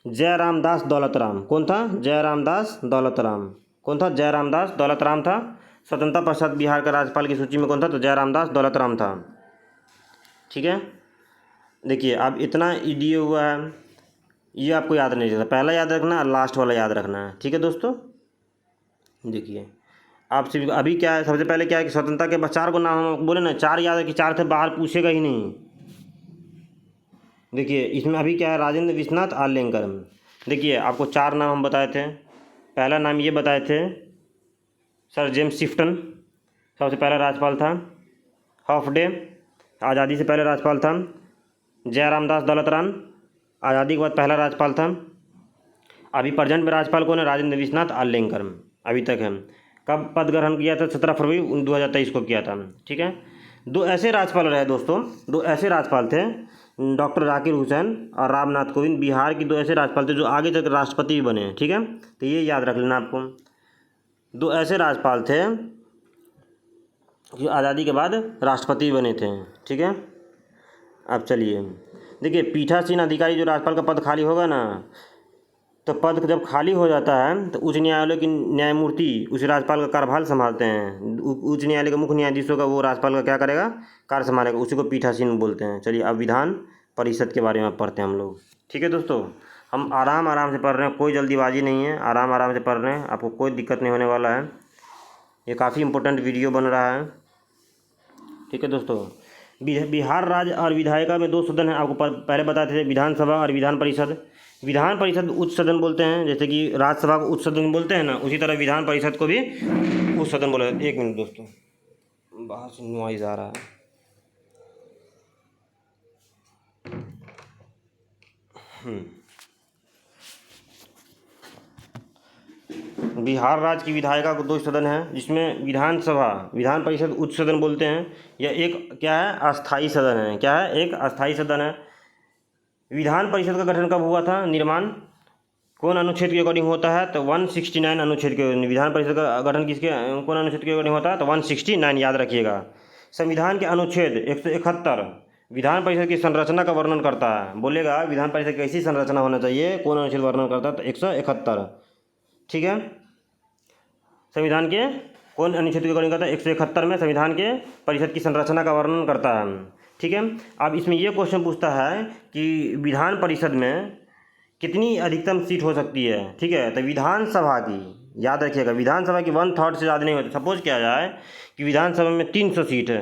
जयराम दास दौलतराम। कौन था, जयराम दास दौलतराम। कौन था, जयराम दास दौलतराम था। स्वतंत्रता पश्चात बिहार का राज्यपाल की सूची में कौन था, तो जयराम दास दौलतराम था। ठीक है, देखिए अब इतना दिए हुआ है, ये आपको याद नहीं रहता, पहला याद रखना और लास्ट वाला याद रखना है। ठीक है दोस्तों, देखिए आप सिर्फ अभी क्या है, सबसे पहले क्या है कि स्वतंत्रता के बाद 4 को नाम हम बोले ना, 4 याद है कि 4 थे, बाहर पूछेगा ही नहीं। देखिए इसमें अभी क्या है, राजेंद्र विश्वनाथ आर्लेकर। देखिए आपको 4 नाम हम बताए थे। पहला नाम ये बताए थे, सर जेम्स शिफ्टन सबसे पहला राज्यपाल था। हॉफडे आज़ादी से पहले राज्यपाल था। जयराम दास दौलतराम आज़ादी के बाद पहला राज्यपाल था। अभी प्रेजेंट में राज्यपाल कौन है, राजेंद्र विश्वनाथ आर्लेकर अभी तक है। कब पद ग्रहण किया था, 17 फरवरी 2023 को किया था। ठीक है, 2 ऐसे राज्यपाल रहे दोस्तों, 2 ऐसे राज्यपाल थे, डॉक्टर जाकिर हुसैन और रामनाथ कोविंद। बिहार की 2 ऐसे राज्यपाल थे जो आगे तक राष्ट्रपति भी बने। ठीक है, तो ये याद रख लेना आपको, 2 ऐसे राज्यपाल थे जो आज़ादी के बाद राष्ट्रपति बने थे। ठीक है, अब चलिए देखिए, पीठासीन अधिकारी जो राज्यपाल का पद खाली होगा ना, तो पद जब खाली हो जाता है तो उच्च न्यायालय की न्यायमूर्ति उस राज्यपाल का कार्यभार संभालते हैं। उच्च न्यायालय के मुख्य न्यायाधीश होगा, वो राज्यपाल का क्या करेगा, कार्य संभालेगा, उसी को पीठासीन बोलते हैं। चलिए अब विधान परिषद के बारे में पढ़ते हैं हम लोग। ठीक है दोस्तों, हम आराम से पढ़ रहे हैं, कोई जल्दीबाजी नहीं है, आराम से पढ़ रहे हैं, आपको कोई दिक्कत नहीं होने वाला है। ये काफ़ी इंपॉर्टेंट वीडियो बन रहा है। ठीक है दोस्तों, बिहार राज्य और विधायिका में 2 सदन हैं, आपको पहले बताते थे, विधानसभा और विधान परिषद। विधान परिषद उच्च सदन बोलते हैं, जैसे कि राज्यसभा को उच्च सदन बोलते हैं ना, उसी तरह विधान परिषद को भी उच्च सदन बोला जाता है। 1 मिनट दोस्तों, बाहर से नॉइज़ आ रहा है। बिहार राज्य की विधायिका को 2 सदन है, जिसमें विधानसभा विधान परिषद उच्च सदन बोलते हैं। यह एक क्या है, अस्थाई सदन है। क्या है, एक अस्थाई सदन है। विधान परिषद का गठन कब हुआ था, निर्माण कौन अनुच्छेद के अकॉर्डिंग होता है, तो 169 अनुच्छेद के। विधान परिषद का गठन किसके कौन अनुच्छेद के अकॉर्डिंग होता है, तो 169 याद रखिएगा। संविधान के अनुच्छेद 171 विधान परिषद की संरचना का वर्णन करता है। बोलेगा विधान परिषद की कैसी संरचना होना चाहिए, कौन अनुच्छेद वर्णन करता है, तो 171। ठीक है, संविधान के कौन अनुच्छेद के अकॉर्डिंग करता है, 171 में संविधान के परिषद की संरचना का वर्णन करता है। ठीक है, अब इसमें यह क्वेश्चन पूछता है कि विधान परिषद में कितनी अधिकतम सीट हो सकती है। ठीक है, तो विधानसभा की याद रखिएगा, विधानसभा की 1/3 से ज़्यादा नहीं होती। सपोज किया जाए कि विधानसभा में 300 सीट है,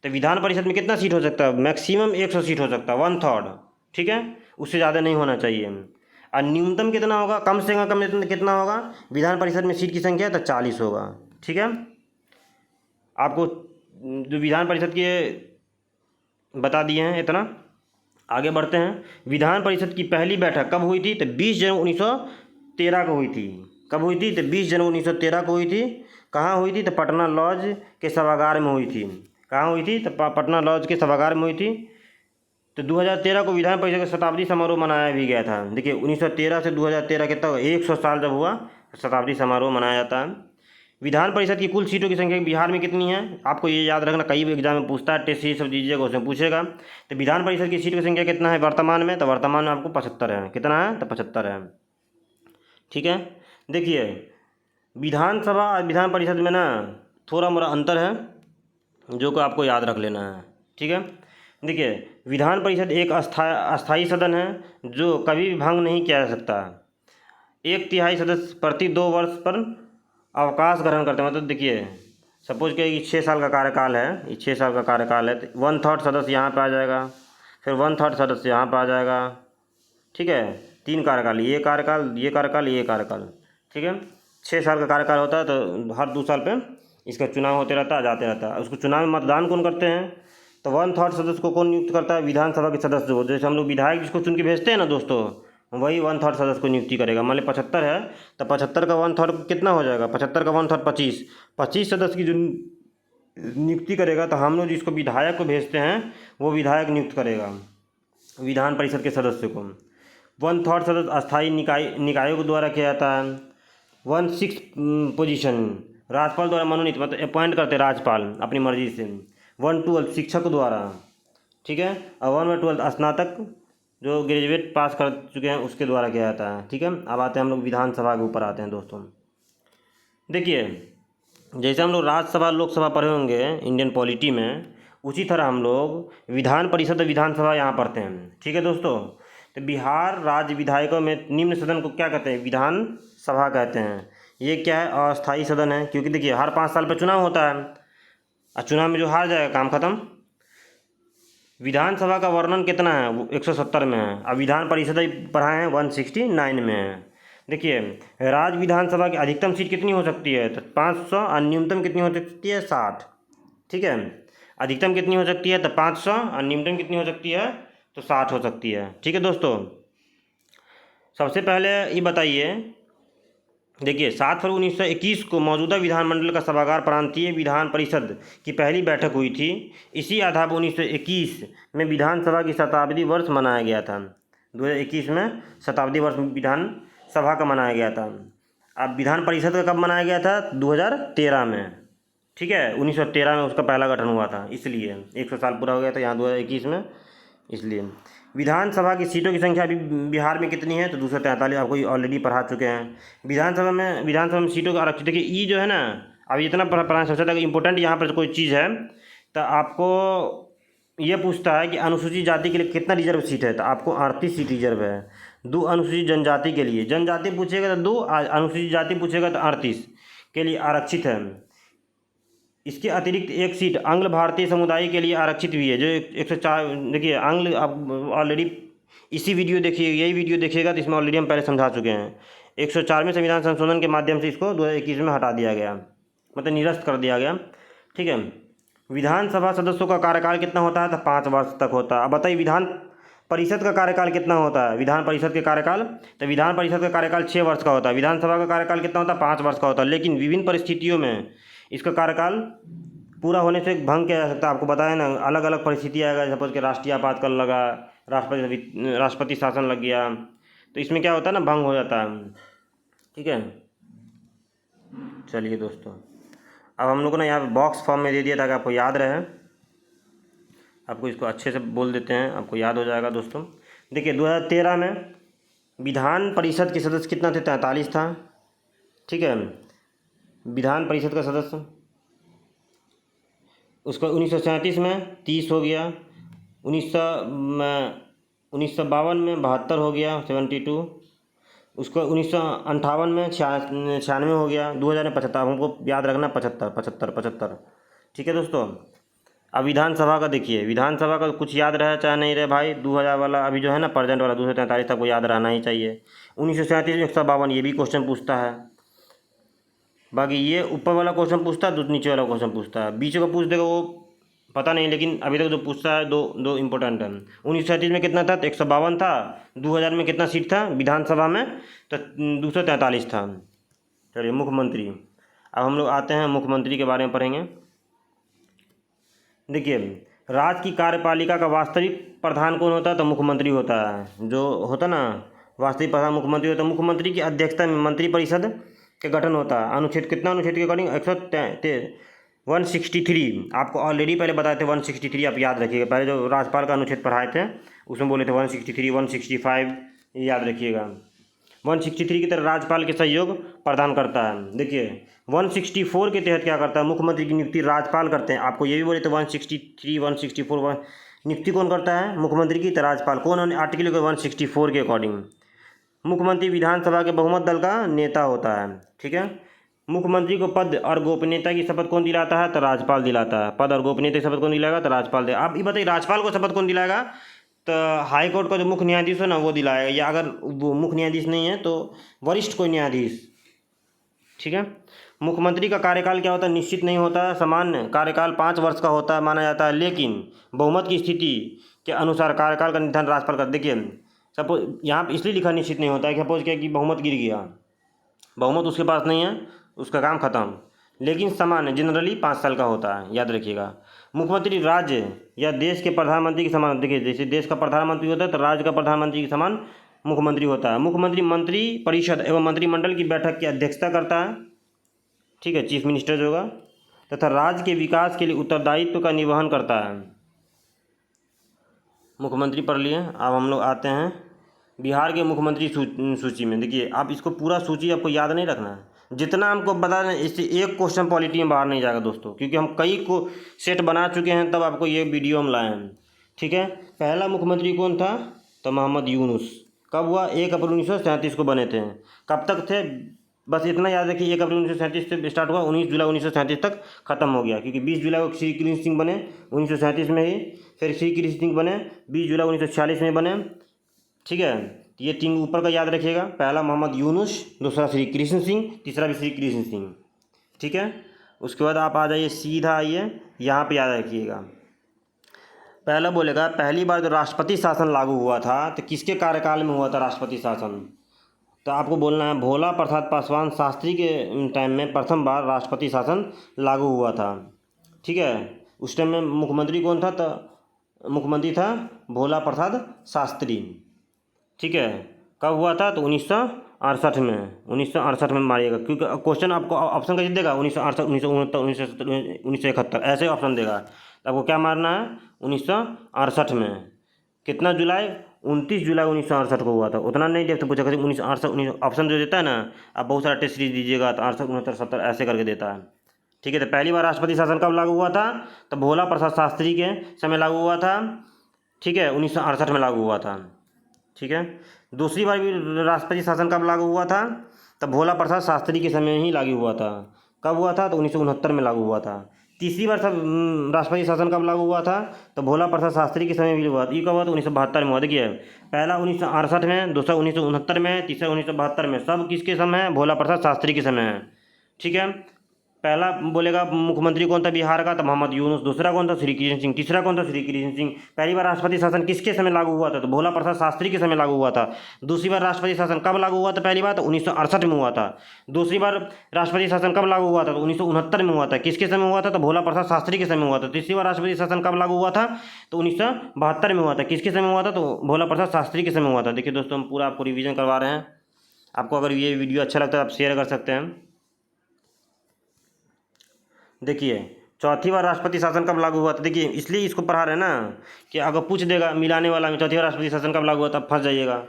तो विधान परिषद में कितना सीट हो सकता है, मैक्सिमम 100 सीट हो सकता है, 1/3। ठीक है, उससे ज़्यादा नहीं होना चाहिए। और न्यूनतम कितना होगा, कम से कम कितना होगा, विधान परिषद में सीट की संख्या तो 40 होगा। ठीक है, आपको जो विधान परिषद के बता दिए हैं इतना, आगे बढ़ते हैं। विधान परिषद की पहली बैठक कब हुई थी, तो 20 जनवरी 1913 को हुई थी। कब हुई थी, तो 20 जनवरी 1913 को हुई थी। कहाँ हुई थी, तो पटना लॉज के सभागार में हुई थी। कहाँ हुई थी, तो पटना लॉज के सभागार में हुई थी। तो 2013 को विधान परिषद का शताब्दी समारोह मनाया भी गया था। देखिए 1913 से 2013 कितना 100 साल जब हुआ, शताब्दी समारोह मनाया जाता है। विधान परिषद की कुल सीटों की संख्या बिहार में कितनी है, आपको ये याद रखना, कई एग्जाम में पूछता है, टेस्ट सीरीज सब दीजिएगा, उसमें पूछेगा। तो विधान परिषद की सीट की संख्या कितना है वर्तमान में, तो वर्तमान में आपको 75 है। कितना है, तो 75 है। ठीक है, देखिए विधानसभा और विधान परिषद में ना थोड़ा मोड़ा अंतर है, जो को आपको याद रख लेना है। ठीक है, देखिए विधान परिषद एक अस्थाई सदन है जो कभी भी भंग नहीं किया जा सकता। 1/3 सदस्य प्रति 2 वर्ष पर अवकाश ग्रहण करते हैं। मतलब देखिए, सपोज कि 6 साल का कार्यकाल है, ये 6 साल का कार्यकाल है, तो 1/3 सदस्य यहाँ पे आ जाएगा, फिर 1/3 सदस्य यहाँ पे आ जाएगा। ठीक है, 3 कार्यकाल, ये कार्यकाल, ये कार्यकाल, ये कार्यकाल। ठीक है, 6 साल का कार्यकाल होता है, तो हर 2 साल पे इसका चुनाव होते रहता है, जाते रहता है। उसको चुनाव में मतदान कौन करते हैं? तो 1/3 सदस्य को कौन नियुक्त करता है? विधानसभा के सदस्य हो। जैसे हम लोग विधायक जिसको चुन के भेजते हैं ना दोस्तों, वही 1/3 सदस्य को नियुक्ति करेगा। मान ली 75 है, तो 75 का 1/3 कितना हो जाएगा? 75 का 1/3 25 सदस्य की जो नियुक्ति करेगा, तो हम लोग जिसको विधायक को भेजते हैं वो विधायक नियुक्त करेगा विधान परिषद के सदस्य को। 1/3 सदस्य अस्थायी निकायों के द्वारा किया जाता है। 1/6 पोजीशन राज्यपाल द्वारा मनोनीत, मतलब अपॉइंट करते हैं राज्यपाल अपनी मर्जी से। 1/12 शिक्षक द्वारा। ठीक है, और 1/12 स्नातक जो ग्रेजुएट पास कर चुके हैं उसके द्वारा किया जाता है। ठीक है, अब आते हैं हम लोग विधानसभा के ऊपर आते हैं दोस्तों। देखिए, जैसे हम लोग राज्यसभा लोकसभा पढ़े होंगे इंडियन पॉलिटी में, उसी तरह हम लोग विधान परिषद और विधानसभा यहाँ पढ़ते हैं। ठीक है दोस्तों, तो बिहार राज्य विधायकों में निम्न सदन को क्या कहते हैं? विधान सभा कहते हैं। ये क्या है? अस्थायी सदन है, क्योंकि देखिए हर 5 साल पर चुनाव होता है, और चुनाव में जो हार जाएगा काम खत्म। विधानसभा का वर्णन कितना है? वो 170 में है। अब विधान परिषद पढ़ाए हैं 169 में है। देखिए, राज्य विधानसभा की अधिकतम सीट कितनी हो सकती है? तो 500, और न्यूनतम कितनी हो सकती है? 60। ठीक है, अधिकतम कितनी हो सकती है? तो 500, और न्यूनतम कितनी हो सकती है? तो 60 हो सकती है। ठीक है दोस्तों, सबसे पहले ये बताइए, देखिए 7 फरवरी 1921 को मौजूदा विधानमंडल का सभागार प्रांतीय विधान परिषद की पहली बैठक हुई थी। इसी आधार पर 1921 में विधानसभा की शताब्दी वर्ष मनाया गया था। 2021 में शताब्दी वर्ष विधानसभा का मनाया गया था। अब विधान परिषद का कब मनाया गया था? 2013 में। ठीक है, 1913 में उसका पहला गठन हुआ था, इसलिए 100 साल पूरा हो गया था यहाँ 2021 में, इसलिए। विधानसभा की सीटों की संख्या अभी बिहार में कितनी है? तो 243, आपको ऑलरेडी पढ़ा चुके हैं। विधानसभा में सीटों का आरक्षण, देखिए ई जो है ना, अभी इतना पढ़ाना सबसे ज़्यादा इंपॉर्टेंट यहाँ पर कोई चीज़ है तो आपको ये पूछता है कि अनुसूचित जाति के लिए कितना रिजर्व सीट है, तो आपको 38 सीट रिजर्व है। 2 अनुसूचित जनजाति के लिए, जनजाति पूछेगा तो 2, अनुसूचित जाति पूछेगा तो 38 के लिए आरक्षित है। इसके अतिरिक्त 1 सीट आंग्ल भारतीय समुदाय के लिए आरक्षित हुई है, जो 104। देखिए आंग्ल, आप ऑलरेडी इसी वीडियो देखिए, यही वीडियो देखिएगा तो इसमें ऑलरेडी हम पहले समझा चुके हैं। 104वें संविधान संशोधन के माध्यम से इसको 2021 में हटा दिया गया, मतलब निरस्त कर दिया गया। ठीक है, विधानसभा सदस्यों का कार्यकाल कितना होता है? तो 5 वर्ष तक होता है। अब बताइए विधान परिषद का कार्यकाल कितना होता है? विधान परिषद के कार्यकाल, तो विधान परिषद का कार्यकाल 6 वर्ष का होता है। विधानसभा का कार्यकाल कितना होता है? 5 वर्ष का होता है। लेकिन विभिन्न परिस्थितियों में इसका कार्यकाल पूरा होने से भंग किया जा सकता है। आपको बताया ना, अलग अलग परिस्थिति आएगा, सपोज कि राष्ट्रीय आपातकाल लगा, राष्ट्रपति शासन लग गया, तो इसमें क्या होता है ना, भंग हो जाता है। ठीक है, चलिए दोस्तों, अब हम लोग ने यहाँ पे बॉक्स फॉर्म में दे दिया ताकि आपको याद रहे। आपको इसको अच्छे से बोल देते हैं, आपको याद हो जाएगा दोस्तों। देखिए 2013 में विधान परिषद के सदस्य कितना थे? 43 था। ठीक है, विधान परिषद का सदस्य, उसका 1937 में 30 हो गया, 1952 में 72 हो गया, 72, उसका 1958 में 96 हो गया, 2000 में 75। हमको याद रखना 75। ठीक है दोस्तों, अब विधानसभा का देखिए, विधानसभा का कुछ याद रहे चाहे नहीं रहे भाई, 2000 वाला अभी जो है ना प्रेजेंट वाला 243 तक को याद रहना ही चाहिए। 1937 में 152, ये भी क्वेश्चन पूछता है। बाकी ये ऊपर वाला क्वेश्चन पूछता है, नीचे वाला क्वेश्चन पूछता है, बीच का पूछ देगा वो पता नहीं, लेकिन अभी तक जो पूछता है दो इम्पोर्टेंट है। 1937 में कितना था? तो 152 था। 2000 में कितना सीट था विधानसभा में? तो 243 था। चलिए मुख्यमंत्री, अब हम लोग आते हैं मुख्यमंत्री के बारे में पढ़ेंगे। देखिए, राज्य की कार्यपालिका का वास्तविक प्रधान कौन होता है? तो मुख्यमंत्री होता है। जो होता ना वास्तविक प्रधान मुख्यमंत्री होता है। मुख्यमंत्री की अध्यक्षता में मंत्रिपरिषद का गठन होता है। अनुच्छेद कितना? अनुच्छेद के अकॉर्डिंग 163। आपको ऑलरेडी पहले बताए थे 163, आप याद रखिएगा। पहले जो राज्यपाल का अनुच्छेद पढ़ाए थे उसमें बोले थे 163, 165, ये याद रखिएगा। 163 की तरह राज्यपाल के सहयोग प्रदान करता है। देखिए 164 के तहत क्या करता है? मुख्यमंत्री की नियुक्ति राज्यपाल करते हैं। आपको ये भी बोले थे 163, 164 नियुक्ति कौन करता है? मुख्यमंत्री की, तो राज्यपाल। कौन आर्टिकल 164 के अकॉर्डिंग? मुख्यमंत्री विधानसभा के बहुमत दल का नेता होता है। ठीक है। मुख्यमंत्री को पद और गोपनीयता की शपथ कौन दिलाता है? तो राज्यपाल दिलाता है। पद और गोपनीयता की शपथ कौन दिलाएगा? तो राज्यपाल दे। आप ये बताइए, राज्यपाल को शपथ कौन दिलाएगा? तो हाई कोर्ट का जो मुख्य न्यायाधीश है ना, वो दिलाएगा, या अगर वो मुख्य न्यायाधीश नहीं है तो वरिष्ठ कोई न्यायाधीश। ठीक है। मुख्यमंत्री का कार्यकाल क्या होता है? निश्चित नहीं होता है। सामान्य कार्यकाल 5 वर्ष का होता है माना जाता है, लेकिन बहुमत की स्थिति के अनुसार कार्यकाल का निर्धारण राज्यपाल कर। देखिए, सपोज यहाँ पर इसलिए लिखा निश्चित नहीं होता है, सपोज क्या कि बहुमत गिर गया, बहुमत उसके पास नहीं है, उसका काम खत्म, लेकिन सामान्य जनरली 5 साल का होता है, याद रखिएगा। मुख्यमंत्री राज्य या देश के प्रधानमंत्री के समान, देखिए जैसे देश का प्रधानमंत्री होता है तो राज्य का प्रधानमंत्री के समान मुख्यमंत्री होता है। मुख्यमंत्री मंत्री परिषद एवं मंत्रिमंडल की बैठक की अध्यक्षता करता है। ठीक है, चीफ मिनिस्टर जो होगा, तथा राज्य के विकास के लिए उत्तरदायित्व का निर्वहन करता है। मुख्यमंत्री पढ़ लिए। अब हम लोग आते हैं बिहार के मुख्यमंत्री सूची में। देखिए, आप इसको पूरा सूची आपको याद नहीं रखना है, जितना हमको बता रहे हैं इससे एक क्वेश्चन पॉलिटी में बाहर नहीं जाएगा दोस्तों, क्योंकि हम कई को सेट बना चुके हैं, तब आपको ये वीडियो हम लाए हैं। ठीक है। पहला मुख्यमंत्री कौन था? तो मोहम्मद यूनुस। कब हुआ? 1 अप्रैल 1937 को बने थे। कब तक थे? बस इतना याद रखिए, 1 अप्रैल 1937 से स्टार्ट हुआ, 19 जुलाई 1937 तक खत्म हो गया, क्योंकि 20 जुलाई को श्री कृष्ण सिंह बने 1937 में ही, फिर श्री कृष्ण सिंह बने 20 जुलाई 1946 में बने। ठीक है। ये 3 ऊपर का याद रखिएगा, पहला मोहम्मद यूनुस, दूसरा श्री कृष्ण सिंह, तीसरा भी श्री कृष्ण सिंह। ठीक है। उसके बाद आप आ जाइए, सीधा आइए यहाँ पे, याद रखिएगा। पहला बोलेगा पहली बार जो राष्ट्रपति शासन लागू हुआ था तो किसके कार्यकाल में हुआ था राष्ट्रपति शासन? तो आपको बोलना है भोला प्रसाद पासवान शास्त्री के टाइम में प्रथम बार राष्ट्रपति शासन लागू हुआ था। ठीक है। उस टाइम में मुख्यमंत्री कौन था? तो मुख्यमंत्री था भोला प्रसाद शास्त्री। ठीक है। कब हुआ था? तो 1968 में, 1968 में मारिएगा, क्योंकि क्वेश्चन आपको ऑप्शन कैसे देगा? 1968, 1969, 1970, 1971 ऐसे ऑप्शन देगा। तो आपको क्या मारना है? 1968 में। कितना जुलाई? 29 जुलाई 1968 को हुआ था। उतना नहीं देखते, पूछा कैसे 1968 ऑप्शन जो देता है ना, आप बहुत सारा टेस्ट सीरीज दीजिएगा तो 68, 69, 70 ऐसे करके देता है। ठीक है। तो पहली बार राष्ट्रपति शासन कब लागू हुआ था? तो भोला प्रसाद शास्त्री के समय लागू हुआ था। ठीक है, 1968 में लागू हुआ था। ठीक है। दूसरी बार भी राष्ट्रपति शासन कब लागू हुआ था? तब भोला प्रसाद शास्त्री के समय ही लागू हुआ था। कब हुआ था? तो 1969 में लागू हुआ था। तीसरी बार सब राष्ट्रपति शासन कब लागू हुआ था? तो भोला प्रसाद शास्त्री के समय भी हुआ था। ये कब हुआ? तो 1972 में हुआ। देखिए, पहला 1968 में, दूसरा 1969 में, तीसरा 1972 में, सब किसके समय है? भोला प्रसाद शास्त्री के समय है। ठीक है। पहला बोलेगा मुख्यमंत्री कौन था बिहार का? तो मोहम्मद यूनुस। दूसरा कौन था? श्री कृष्ण सिंह। तीसरा कौन था? श्री कृष्ण सिंह। पहली बार राष्ट्रपति शासन किसके समय लागू हुआ था? तो भोला प्रसाद शास्त्री के समय लागू हुआ था। दूसरी बार राष्ट्रपति शासन कब लागू हुआ था? पहली बार तो 1968 में हुआ था। दूसरी बार राष्ट्रपति शासन कब लागू हुआ था? तो 1969 में हुआ था। किसके समय हुआ था? तो भोला प्रसाद शास्त्री के समय हुआ था। तीसरी बार राष्ट्रपति शासन कब लागू हुआ था? तो 1972 में हुआ था। किसके समय हुआ था? तो भोला प्रसाद शास्त्री के समय हुआ था। देखिए दोस्तों, हम पूरा आपको रिवीजन करवा रहे हैं। आपको अगर ये वीडियो अच्छा लगता है आप शेयर कर सकते हैं। देखिए, चौथी बार राष्ट्रपति शासन कब लागू हुआ था? देखिए, इसलिए इसको पढ़ा रहे हैं ना कि अगर पूछ देगा मिलाने वाला में चौथी बार राष्ट्रपति शासन कब लागू हुआ था, फंस जाइएगा।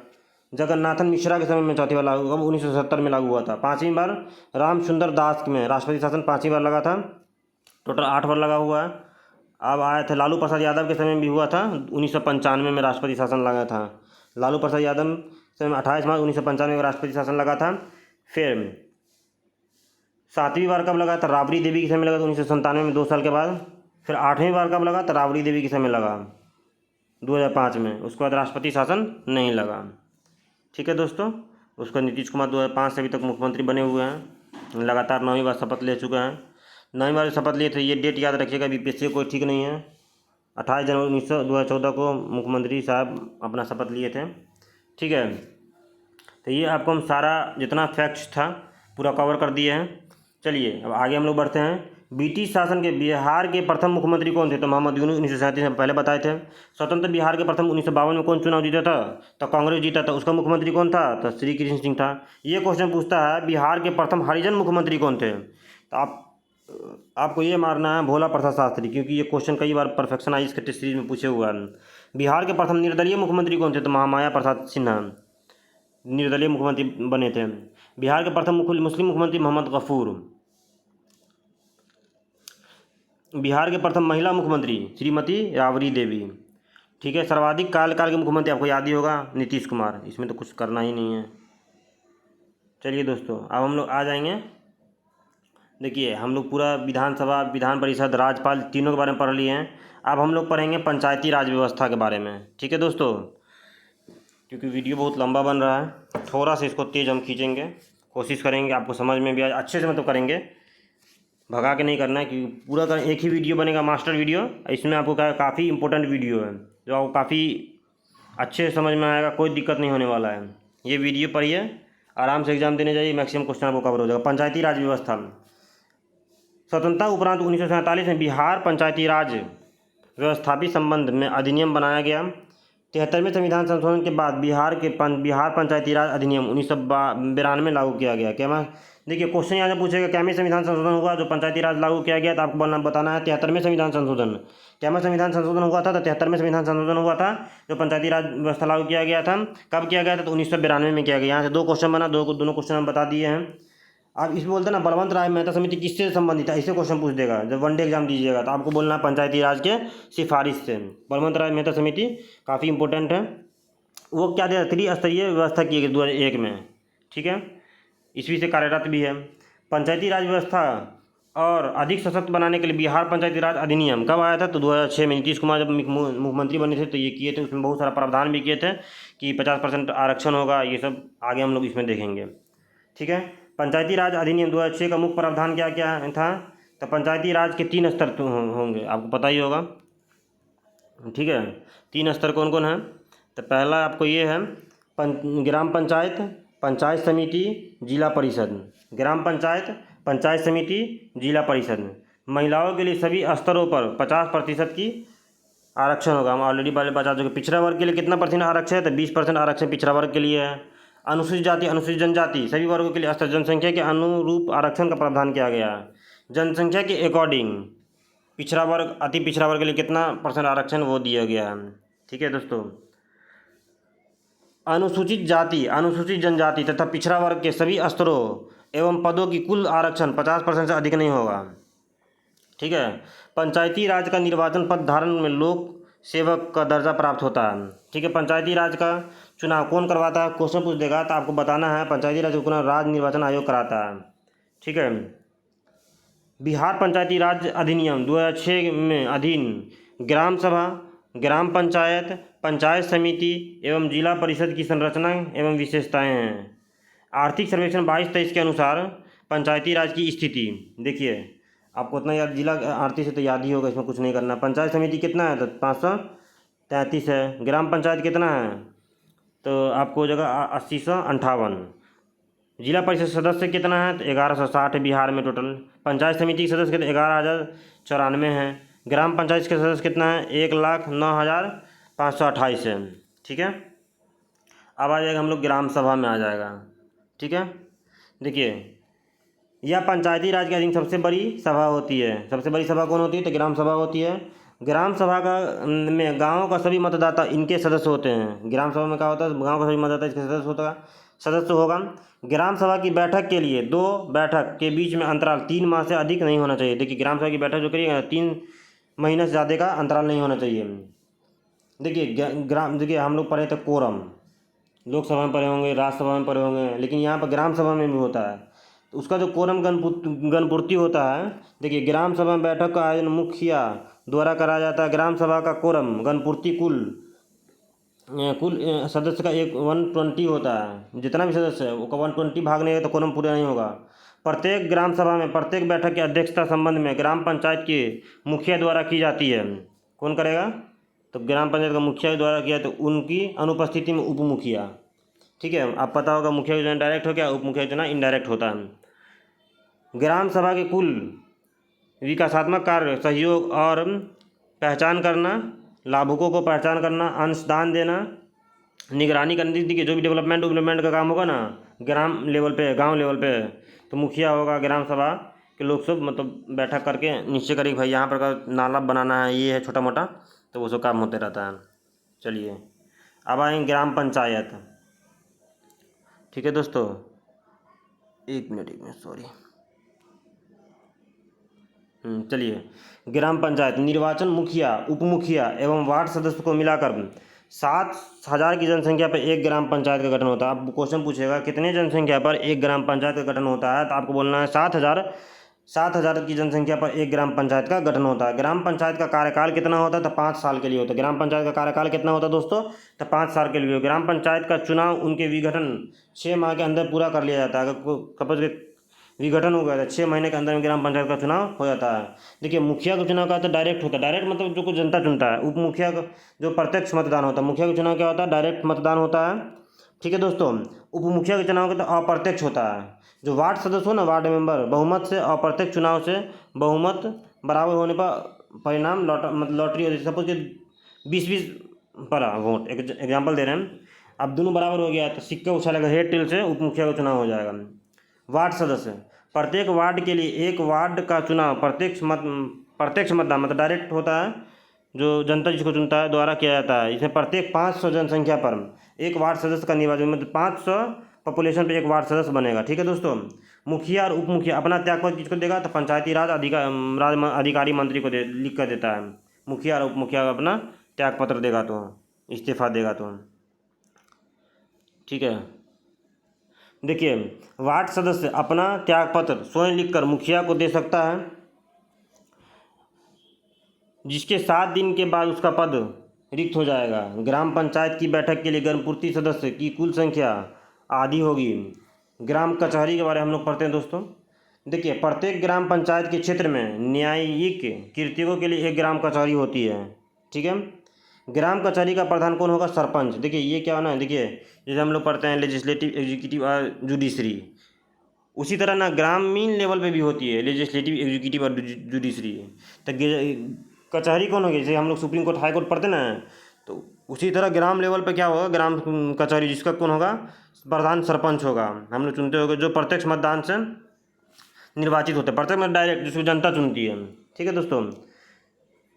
जगन्नाथन मिश्रा के समय में चौथी बार लागू हुआ, 1970 में लागू हुआ था। पाँचवीं बार रामचंद्र दास में राष्ट्रपति शासन 5वीं बार लगा था। टोटल 8 बार लगा हुआ है। अब आए थे लालू प्रसाद यादव के समय में भी हुआ था, 1995 में राष्ट्रपति शासन लगा था। लालू प्रसाद यादव समय 28 मार्च 1995 में राष्ट्रपति शासन लगा था। फिर 7वीं बार कब लगा? तो राबड़ी देवी के समय लगा था 1997 में, 2 साल के बाद। फिर 8वीं बार कब लगा? तो राबड़ी देवी के समय लगा 2005 में। उसके बाद राष्ट्रपति शासन नहीं लगा। ठीक है दोस्तों। उसका नीतीश कुमार 2005 से अभी तक मुख्यमंत्री बने हुए हैं, लगातार 9वीं बार शपथ ले चुके हैं। 9वीं बार शपथ लिए थे, ये डेट याद रखिएगा, बीपीएससी कोई ठीक नहीं है। 28 जनवरी 2014 को मुख्यमंत्री साहब अपना शपथ लिए थे। ठीक है। तो ये आपको हम सारा जितना फैक्ट्स था पूरा कवर कर दिए हैं। चलिए अब आगे हम लोग बढ़ते हैं। ब्रिटिश शासन के बिहार के प्रथम मुख्यमंत्री कौन थे? तो मोहम्मद यूनुस 1937 में पहले बताए थे। स्वतंत्र बिहार के प्रथम 1952 में कौन चुनाव जीता था? तो कांग्रेस जीता था। उसका मुख्यमंत्री कौन था? तो श्री कृष्ण सिंह था। ये क्वेश्चन पूछता है बिहार के प्रथम हरिजन मुख्यमंत्री कौन थे? तो आपको ये मारना है भोला प्रसाद शास्त्री, क्योंकि ये क्वेश्चन कई बार परफेक्शन आइज के टेस्ट सीरीज में पूछे हुआ है। बिहार के प्रथम निर्दलीय मुख्यमंत्री कौन थे? तो महामाया प्रसाद सिन्हा निर्दलीय मुख्यमंत्री बने थे। बिहार के प्रथम मुस्लिम मुख्यमंत्री मोहम्मद गफूर। बिहार के प्रथम महिला मुख्यमंत्री श्रीमती राबड़ी देवी। ठीक है। सर्वाधिक कार्यकाल के मुख्यमंत्री आपको याद ही होगा नीतीश कुमार, इसमें तो कुछ करना ही नहीं है। चलिए दोस्तों, अब हम लोग आ जाएंगे। देखिए, हम लोग पूरा विधानसभा, विधान परिषद, राज्यपाल तीनों के बारे में पढ़ लिए हैं। अब हम लोग पढ़ेंगे पंचायती राज व्यवस्था के बारे में। ठीक है दोस्तों, क्योंकि वीडियो बहुत लंबा बन रहा है, थोड़ा सा इसको तेज़ हम खींचेंगे, कोशिश करेंगे आपको समझ में भी आए, अच्छे से मतलब करेंगे, भगा के नहीं करना है, क्योंकि पूरा का एक ही वीडियो बनेगा मास्टर वीडियो। इसमें आपको क्या, काफ़ी इंपॉर्टेंट वीडियो है जो आपको काफ़ी अच्छे से समझ में आएगा, कोई दिक्कत नहीं होने वाला है। ये वीडियो पढ़िए, आराम से एग्जाम देने जाइए, मैक्सिमम क्वेश्चन आपको कवर हो जाएगा। पंचायती राज व्यवस्था, स्वतंत्रता उपरांत 1947 में बिहार पंचायती राज व्यवस्थापित संबंध में अधिनियम बनाया गया। 73वें संविधान संशोधन के बाद बिहार पंचायती राज अधिनियम 1992 में लागू किया गया। क्या मैं, देखिए क्वेश्चन यहाँ से पूछेगा क्या में संविधान संशोधन हुआ जो पंचायती राज लागू किया गया, तो आपको बताना है 73वें संविधान संशोधन। क्या में संविधान संशोधन हुआ था, तो 73वें संविधान संशोधन हुआ था जो पंचायती राज व्यवस्था लागू किया गया था। कब किया गया था, तो 1992 में किया गया। यहाँ से दो क्वेश्चन बना, दोनों क्वेश्चन हम बता दिए हैं। आप इसमें बोलते हैं ना, बलवंत राय मेहता समिति किससे संबंधित है, ऐसे क्वेश्चन पूछ देगा। जब वनडे एग्जाम दीजिएगा तो आपको बोलना है पंचायती राज के सिफारिश से। बलवंत राय मेहता समिति काफ़ी इंपॉर्टेंट है। वो क्या दिया, त्रिस्तरीय व्यवस्था की गई 2001 में। ठीक है, ईस्वी से कार्यरत भी है। पंचायती राज व्यवस्था और अधिक सशक्त बनाने के लिए बिहार पंचायती राज अधिनियम कब आया था, तो 2006 में नीतीश कुमार जब मुख्यमंत्री बने थे तो ये किए थे। उसमें बहुत सारा प्रावधान भी किए थे कि 50% आरक्षण होगा, ये सब आगे हम लोग इसमें देखेंगे। ठीक है, पंचायती राज अधिनियम 2006 का मुख्य प्रावधान क्या क्या था, तो पंचायती राज के 3 स्तर होंगे, आपको पता ही होगा। ठीक है, 3 स्तर कौन कौन है, तो पहला आपको ये है ग्राम पंचायत, पंचायत समिति, जिला परिषद। ग्राम पंचायत, पंचायत समिति, जिला परिषद। महिलाओं के लिए सभी स्तरों पर 50% की आरक्षण होगा। हम ऑलरेडी पहले बता चुके। पिछड़ा वर्ग के लिए कितना % आरक्षण है, तो 20% आरक्षण पिछड़ा वर्ग के लिए है। अनुसूचित जाति, अनुसूचित जनजाति सभी वर्गों के लिए स्तर जनसंख्या के अनुरूप आरक्षण का प्रावधान किया गया है। जनसंख्या के अकॉर्डिंग पिछड़ा वर्ग, अति पिछड़ा वर्ग के लिए कितना % आरक्षण वो दिया गया है। ठीक है दोस्तों, अनुसूचित जाति, अनुसूचित जनजाति तथा पिछड़ा वर्ग के सभी स्तरों एवं पदों की कुल आरक्षण 50% से अधिक नहीं होगा। ठीक है, पंचायती राज का निर्वाचन पद धारण में लोक सेवक का दर्जा प्राप्त होता है। ठीक है, पंचायती राज का चुनाव कौन करवाता है, क्वेश्चन पूछ देगा तो आपको बताना है पंचायती राज का चुनाव राज्य निर्वाचन आयोग कराता है। ठीक है, बिहार पंचायती राज अधिनियम 2006 में अधीन ग्राम सभा, ग्राम पंचायत, पंचायत समिति एवं जिला परिषद की संरचना एवं विशेषताएं हैं। आर्थिक सर्वेक्षण 22-23 के अनुसार पंचायती राज की स्थिति देखिए, आपको उतना याद, जिला आर्थिक से तो याद ही होगा, इसमें कुछ नहीं करना। पंचायत समिति कितना है, तो 533 है। ग्राम पंचायत कितना है, तो आपको हो जाएगा 8058। जिला परिषद सदस्य कितना है, तो 1160 है बिहार में टोटल। पंचायत समिति के सदस्य कितने, 11,094 हैं। ग्राम पंचायत के सदस्य कितना है, 1,09,528 है। ठीक है, अब आ जाएगा हम लोग ग्राम सभा में आ जाएगा। ठीक है, देखिए यह पंचायती राज के अधीन सबसे बड़ी सभा होती है। सबसे बड़ी सभा कौन होती है, तो ग्राम सभा होती है। ग्राम सभा का में गाँव का सभी मतदाता इनके सदस्य होते हैं। ग्राम सभा में क्या होता है, गाँव का सभी मतदाता इसके सदस्य होगा। ग्राम सभा की बैठक के लिए 2 बैठक के बीच में अंतराल 3 माह से अधिक नहीं होना चाहिए। देखिए, ग्राम सभा की बैठक जो करिएगा 3 महीने से ज़्यादा का अंतराल नहीं होना चाहिए। देखिए हम लोग पढ़े थे कोरम, लोकसभा में पढ़े होंगे, राज्यसभा में पढ़े होंगे, लेकिन यहाँ पर ग्राम सभा में भी होता है। तो उसका जो कोरम गणपूर्ति होता है, देखिए ग्राम सभा में बैठक का आयोजन मुखिया द्वारा कराया जाता है। ग्राम सभा का कोरम गणपूर्ति कुल सदस्य का 120 होता है। जितना भी सदस्य है वो 120 भाग नहीं है तो कोरम पूरा नहीं होगा। प्रत्येक ग्राम सभा में प्रत्येक बैठक की अध्यक्षता संबंध में ग्राम पंचायत के मुखिया द्वारा की जाती है। कौन करेगा, तो ग्राम पंचायत का मुखिया द्वारा किया, तो उनकी अनुपस्थिति में उप मुखिया। ठीक है, आप पता होगा मुखिया योजना डायरेक्ट हो गया, उप मुखिया योजना इनडायरेक्ट होता है। ग्राम सभा के कुल विकासात्मक कार्य, सहयोग और पहचान करना, लाभुकों को पहचान करना, अंशदान देना, निगरानी करनी। देखिए जो भी डेवलपमेंट का काम होगा ना ग्राम लेवल पे, गांव लेवल पे, तो मुखिया होगा। ग्राम सभा के लोग सब मतलब बैठक करके निश्चय करेंगे भाई यहाँ पर का नाला बनाना है, ये है छोटा मोटा, तो वो सब काम होते रहता है। चलिए अब आएंगे ग्राम पंचायत। ठीक है दोस्तों, एक मिनट सॉरी। चलिए, ग्राम पंचायत निर्वाचन मुखिया, उप मुखिया एवं वार्ड सदस्य को मिलाकर 7,000 की जनसंख्या पर एक ग्राम पंचायत का गठन होता है। अब क्वेश्चन पूछेगा कितने जनसंख्या पर एक ग्राम पंचायत का गठन होता है, तो आपको बोलना है 7,000 की जनसंख्या पर एक ग्राम पंचायत का गठन होता है। ग्राम पंचायत का कार्यकाल कितना होता है, तो 5 साल के लिए होता है। ग्राम पंचायत का कार्यकाल कितना होता है दोस्तों, तो 5 साल के लिए। ग्राम पंचायत का चुनाव उनके विघटन 6 माह के अंदर पूरा कर लिया जाता है। अगर सपोज विघटन हो गया था 6 महीने के अंदर में ग्राम पंचायत का चुनाव हो जाता है। देखिए मुखिया का चुनाव क्या होता है, डायरेक्ट होता है। डायरेक्ट मतलब जो कुछ जनता चुनता है। उप मुखिया का जो प्रत्यक्ष मतदान होता है। मुखिया का चुनाव क्या होता है, डायरेक्ट मतदान होता है, ठीक है दोस्तों। उप मुखिया का चुनाव का तो अप्रत्यक्ष होता है। जो वार्ड सदस्य हो ना, वार्ड मेंबर, बहुमत से अप्रत्यक्ष चुनाव से बहुमत बराबर होने पर परिणाम लॉटरी होती है। सपोज कि 20-20 पड़ा वोट, एक एग्जाम्पल दे रहे हैं। अब दोनों बराबर हो गया तो सिक्का उछालेगा हेड टेल से, उप मुखिया का चुनाव हो जाएगा। वार्ड सदस्य, प्रत्येक वार्ड के लिए एक वार्ड का चुनाव प्रत्यक्ष मतदान मतलब डायरेक्ट होता है, जो जनता जिसको चुनता है द्वारा किया जाता है। इसमें प्रत्येक 500 जनसंख्या पर एक वार्ड सदस्य का निर्वाचन, मतलब 500 पॉपुलेशन पे एक वार्ड सदस्य बनेगा, ठीक है दोस्तों। मुखिया और उप मुखिया अपना त्यागपत्र किसको देगा, तो पंचायती राज अधिकारी मंत्री को लिख कर देता है। मुखिया और उप मुखिया अपना त्यागपत्र देगा तो, इस्तीफा देगा तो, ठीक है। देखिए वार्ड सदस्य अपना त्यागपत्र स्वयं लिखकर मुखिया को दे सकता है, जिसके 7 दिन के बाद उसका पद रिक्त हो जाएगा। ग्राम पंचायत की बैठक के लिए गर्भपूर्ति सदस्य की कुल संख्या आधी होगी। ग्राम कचहरी के बारे में हम लोग पढ़ते हैं दोस्तों। देखिए प्रत्येक ग्राम पंचायत के क्षेत्र में न्यायिक कृत्यों के लिए एक ग्राम कचहरी होती है, ठीक है। ग्राम कचहरी का प्रधान कौन होगा, सरपंच। देखिए ये क्या होना है, देखिए जैसे हम लोग पढ़ते हैं लेजिस्लेटिव, एग्जीक्यूटिव और जुडिशरी, उसी तरह ना ग्रामीण लेवल पे भी होती है लेजिस्लेटिव, एग्जीक्यूटिव और जुडिशरी। तो कचहरी कौन होगी, जैसे हम लोग सुप्रीम कोर्ट, हाई कोर्ट पढ़ते ना, तो उसी तरह ग्राम लेवल पे क्या होगा, ग्राम कचहरी, जिसका कौन होगा, प्रधान सरपंच होगा। हम लोग चुनते होंगे जो प्रत्यक्ष मतदान से निर्वाचित होते हैं, प्रत्यक्ष मतलब डायरेक्ट, जिसको जनता चुनती है, ठीक है दोस्तों।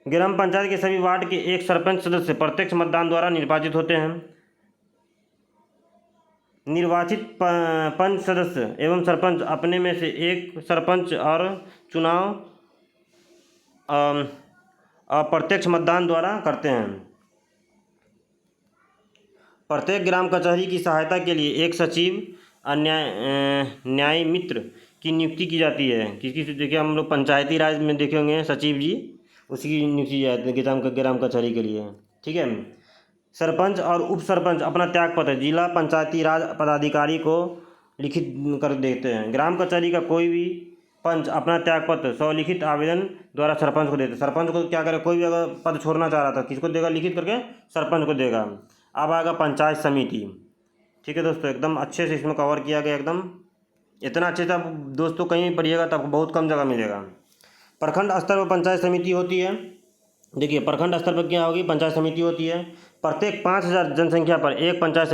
ग्राम पंचायत के सभी वार्ड के एक सरपंच सदस्य प्रत्यक्ष मतदान द्वारा निर्वाचित होते हैं। निर्वाचित पंच सदस्य एवं सरपंच अपने में से एक सरपंच और चुनाव अप्रत्यक्ष मतदान द्वारा करते हैं। प्रत्येक ग्राम कचहरी की सहायता के लिए एक सचिव और न्याय मित्र की नियुक्ति की जाती है। किसकी, देखिए हम लोग पंचायती राज में देखे होंगे सचिव जी, उसी की नियुक्ति की जाती है ग्राम कचहरी के लिए, ठीक है। सरपंच और उप सरपंच अपना त्यागपत्र जिला पंचायती राज पदाधिकारी को लिखित कर देते हैं। ग्राम कचहरी का कोई भी पंच अपना त्यागपत्र स्वलिखित आवेदन द्वारा सरपंच को देते हैं। सरपंच को क्या करे, कोई भी अगर पद छोड़ना चाह रहा था, किसको देगा, लिखित करके सरपंच को देगा। अब आएगा पंचायत समिति, ठीक है दोस्तों। एकदम अच्छे से इसमें कवर किया गया, एकदम इतना अच्छे से आप दोस्तों कहीं भी पढ़िएगा तो आपको बहुत कम जगह मिलेगा। प्रखंड स्तर पर पंचायत समिति होती है। देखिए प्रखंड स्तर पर क्या होगी, पंचायत समिति होती है। प्रत्येक 5,000 जनसंख्या पर एक पंचायत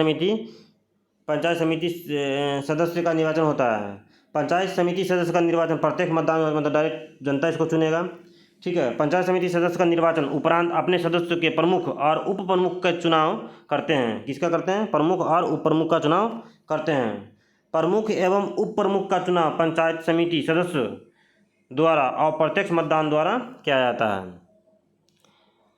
समिति सदस्य का निर्वाचन होता है। पंचायत समिति सदस्य का निर्वाचन प्रत्येक मतदान मतलब डायरेक्ट जनता इसको चुनेगा, ठीक है। पंचायत समिति सदस्य का निर्वाचन उपरांत अपने सदस्य के प्रमुख और उप प्रमुख का चुनाव करते हैं। किसका करते हैं, प्रमुख और उप प्रमुख का चुनाव करते हैं। प्रमुख एवं उप प्रमुख का चुनाव पंचायत समिति सदस्य द्वारा अप्रत्यक्ष मतदान द्वारा किया जाता है।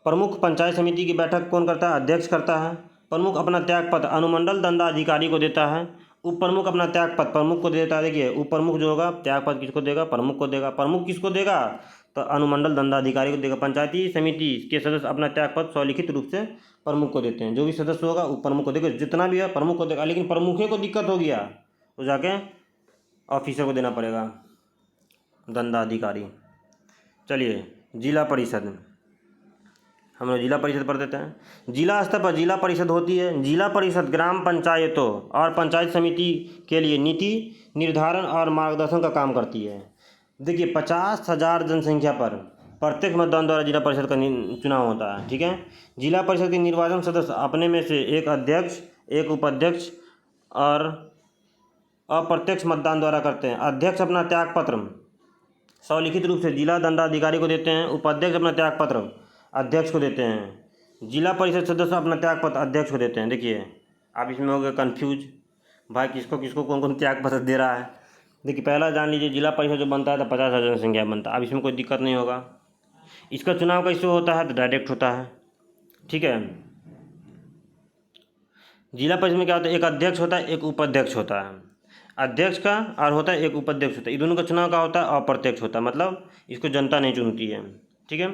प्रमुख पंचायत समिति की बैठक कौन करता है, अध्यक्ष करता है। प्रमुख अपना त्यागपत्र अनुमंडल दंडाधिकारी को देता है। उप प्रमुख अपना त्यागपत्र प्रमुख को देता है। देखिए उप प्रमुख जो होगा त्यागपत्र किसको देगा, प्रमुख को देगा। प्रमुख किसको देगा, तो अनुमंडल दंडाधिकारी को देगा। पंचायती समिति के सदस्य अपना त्यागपत्र स्वलिखित रूप से प्रमुख को देते हैं। जो भी सदस्य होगा उप प्रमुख को देगा, जितना भी है प्रमुख को देगा। लेकिन प्रमुख को दिक्कत हो गया तो जाके ऑफिसर को देना पड़ेगा, दंडाधिकारी। चलिए जिला परिषद, हम लोग जिला परिषद पढ़ देते हैं। जिला स्तर पर जिला परिषद होती है। जिला परिषद ग्राम पंचायतों और पंचायत समिति के लिए नीति निर्धारण और मार्गदर्शन का काम करती है। देखिए 50,000 जनसंख्या पर प्रत्येक मतदान द्वारा जिला परिषद का चुनाव होता है, ठीक है। जिला परिषद के निर्वाचन सदस्य अपने में से एक अध्यक्ष, एक उपाध्यक्ष और अप्रत्यक्ष मतदान द्वारा करते हैं। अध्यक्ष अपना त्यागपत्र स्वलिखित रूप से जिला दंडाधिकारी को देते हैं। उपाध्यक्ष अपना त्यागपत्र अध्यक्ष को देते हैं। जिला परिषद सदस्य अपना त्यागपत्र अध्यक्ष को देते हैं। देखिए आप इसमें हो गए कन्फ्यूज, भाई किसको किसको कौन कौन त्यागपत्र दे रहा है। देखिए पहला जान लीजिए, जिला परिषद जो बनता है तो 50,000 जनसंख्या बनता है। अब इसमें कोई दिक्कत नहीं होगा। इसका चुनाव कैसे होता है, तो डायरेक्ट होता है, ठीक है। जिला परिषद में क्या होता है, एक अध्यक्ष होता है, एक उपाध्यक्ष होता है। अध्यक्ष का और होता है एक उपाध्यक्ष होता है, ये दोनों का चुनाव का होता है अप्रत्यक्ष होता है, मतलब इसको जनता नहीं चुनती है। ठीक है।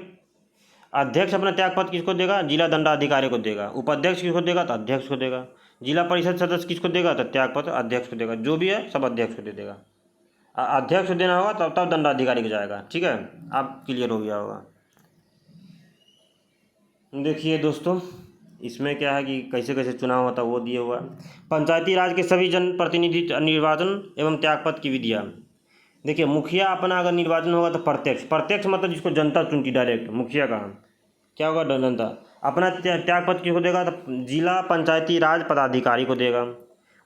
अध्यक्ष अपना त्यागपत्र किसको देगा, जिला दंडाधिकारी को देगा। उपाध्यक्ष किसको देगा, तो अध्यक्ष को देगा। जिला परिषद सदस्य किसको देगा, तो त्यागपत्र अध्यक्ष को देगा। जो भी है सब अध्यक्ष को दे देगा। अध्यक्ष को देना होगा तब तब दंडाधिकारी को जाएगा। ठीक है, आप क्लियर हो गया होगा। देखिए दोस्तों, इसमें क्या है कि कैसे कैसे चुनाव होता है वो दिया हुआ है। पंचायती राज के सभी जनप्रतिनिधि निर्वाचन एवं त्यागपत्र की विधियाँ। देखिए, मुखिया अपना अगर निर्वाचन होगा तो प्रत्यक्ष, प्रत्यक्ष मतलब जिसको जनता चुनती डायरेक्ट, मुखिया का क्या होगा, जनता। अपना त्यागपत्र किसको देगा, तो जिला पंचायती राज पदाधिकारी को देगा।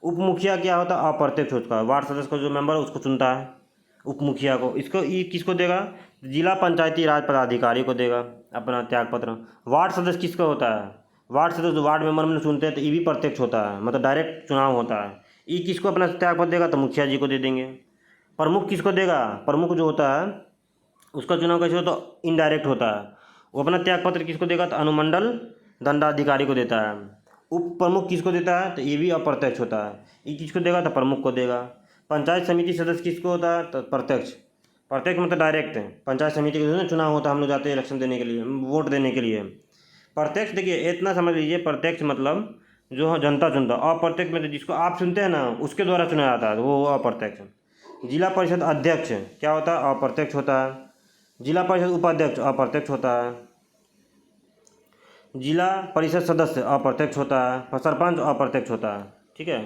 उप मुखिया क्या होता है, अप्रत्यक्ष होता है, वार्ड सदस्य का जो मेंबर है उसको चुनता है, उप मुखिया को। इसको ये किसको देगा, जिला पंचायती राज पदाधिकारी को देगा अपना त्यागपत्र। वार्ड सदस्य किसका होता है, वार्ड सदस्य जो वार्ड मेंबर में चुनते हैं, तो ये भी प्रत्यक्ष होता है, मतलब डायरेक्ट चुनाव होता है। ये किसको अपना त्यागपत्र देगा, तो मुखिया जी को दे देंगे। प्रमुख किसको देगा, प्रमुख जो होता है उसका चुनाव कैसे होता है, इनडायरेक्ट होता है। वो अपना त्यागपत्र किसको देगा, तो अनुमंडल दंडाधिकारी को देता है। उप प्रमुख किसको देता है, तो ये भी अप्रत्यक्ष होता है। ये किसको देगा, तो प्रमुख को देगा। पंचायत समिति सदस्य किसको होता है, तो प्रत्यक्ष, प्रत्यक्ष मतलब डायरेक्ट है। पंचायत समिति के जो चुनाव होता है, हम लोग जाते हैं इलेक्शन देने के लिए, वोट देने के लिए। प्रत्यक्ष, देखिए इतना समझ लीजिए, प्रत्यक्ष मतलब जो जनता चुनता। अप्रत्यक्ष मतलब जिसको आप चुनते हैं ना उसके द्वारा चुना जाता है, वो अप्रत्यक्ष। जिला परिषद अध्यक्ष क्या होता है, अप्रत्यक्ष होता है। जिला परिषद उपाध्यक्ष अप्रत्यक्ष होता है। जिला परिषद सदस्य अप्रत्यक्ष होता है। सरपंच अप्रत्यक्ष होता है। ठीक है,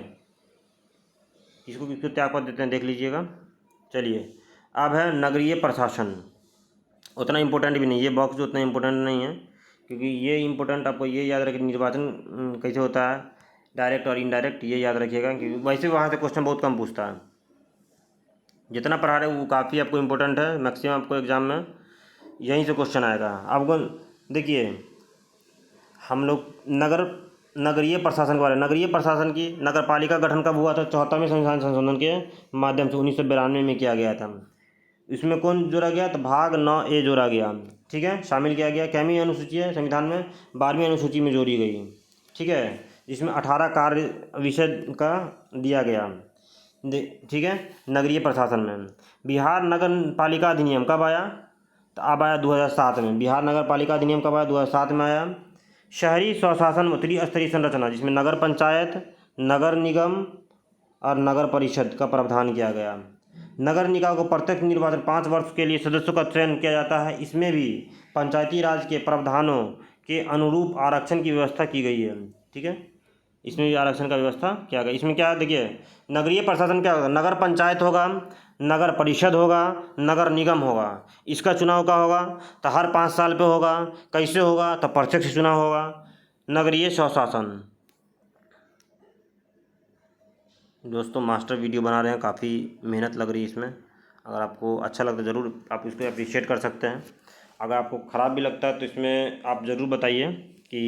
इसको किसको त्यागपत्र देते हैं देख लीजिएगा। चलिए, अब है नगरीय प्रशासन। उतना इम्पोर्टेंट भी नहीं, ये बॉक्स जो उतना इम्पोर्टेंट नहीं है, क्योंकि ये इम्पोर्टेंट आपको ये याद रखें, निर्वाचन कैसे होता है, डायरेक्ट और इनडायरेक्ट, ये याद रखिएगा, क्योंकि वैसे वहाँ से क्वेश्चन बहुत कम पूछता है। जितना पढ़ा रहे वो काफ़ी आपको इम्पोर्टेंट है, मैक्सिमम आपको एग्जाम में यहीं से क्वेश्चन आएगा आपको। देखिए, हम लोग नगरीय प्रशासन के बारे में, नगरीय प्रशासन की नगर पालिका गठन कब हुआ था, 74वें संविधान संशोधन के माध्यम से 1992 में किया गया था। इसमें कौन जोड़ा गया, तो भाग 9A जोड़ा गया। ठीक है, शामिल किया गया। कैमी अनुसूची है संविधान में, 12वीं अनुसूची में जोड़ी गई। ठीक है, जिसमें 18 कार्य विषय का दिया गया। ठीक है, नगरीय प्रशासन में बिहार नगर पालिका अधिनियम कब आया, तो अब आया 2007 में। बिहार नगर पालिका अधिनियम कब आया, 2007 में आया। शहरी स्वशासन में त्रिस्तरीय संरचना, जिसमें नगर पंचायत, नगर निगम और नगर परिषद का प्रावधान किया गया। नगर निकाय को प्रत्यक्ष निर्वाचन 5 वर्ष के लिए सदस्यों का चयन किया जाता है। इसमें भी पंचायती राज के प्रावधानों के अनुरूप आरक्षण की व्यवस्था की गई है। ठीक है, इसमें भी आरक्षण का व्यवस्था किया गया। इसमें क्या है, देखिए नगरीय प्रशासन क्या होगा, नगर पंचायत होगा, नगर परिषद होगा, नगर निगम होगा। इसका चुनाव का होगा, तो हर 5 साल पे होगा। कैसे होगा, तो प्रत्यक्ष चुनाव होगा। नगरीय स्वशासन। दोस्तों, मास्टर वीडियो बना रहे हैं, काफ़ी मेहनत लग रही है इसमें। अगर आपको अच्छा लगता है ज़रूर आप इसको अप्रिशिएट कर सकते हैं। अगर आपको ख़राब भी लगता है तो इसमें आप ज़रूर बताइए कि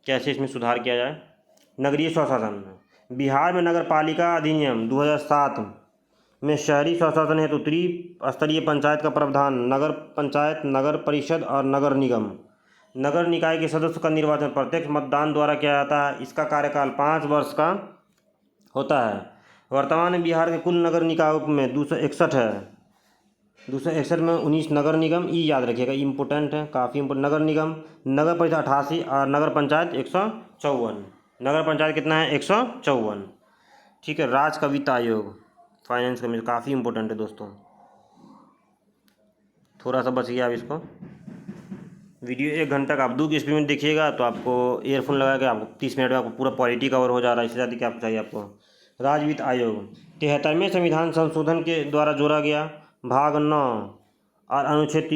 कैसे इसमें सुधार किया जाए। नगरीय स्वशासन, बिहार में नगर पालिका अधिनियम 2007 में शहरी स्वशासन हेतु त्रिस्तरीय पंचायत का प्रावधान। नगर पंचायत, नगर परिषद और नगर निगम। नगर निकाय के सदस्य का निर्वाचन प्रत्यक्ष मतदान द्वारा किया जाता है। इसका कार्यकाल 5 वर्ष का होता है। वर्तमान में बिहार के कुल नगर निकायों में 261 है। 261 में 19 नगर निगम, ये याद रखिएगा, इम्पोर्टेंट है, काफ़ी इम्पोर्टेंट। नगर निगम, नगर परिषद 88 और नगर पंचायत 154। नगर पंचायत कितना है, 154। ठीक है, राज्य का वित्त आयोग, फाइनेंस कमीशन, काफ़ी इम्पोर्टेंट है दोस्तों। थोड़ा सा बच गया। अब इसको वीडियो 1 घंटा का आप 2 की स्पीड में देखिएगा तो आपको ईयरफोन लगा के आपको 30 मिनट में आपको पूरा पॉलिटी कवर हो जा रहा है। इससे ज़्यादा क्या चाहिए आपको। राज्य वित्त आयोग 73वें संविधान संशोधन के द्वारा जोड़ा गया। भाग 9 और अनुच्छेद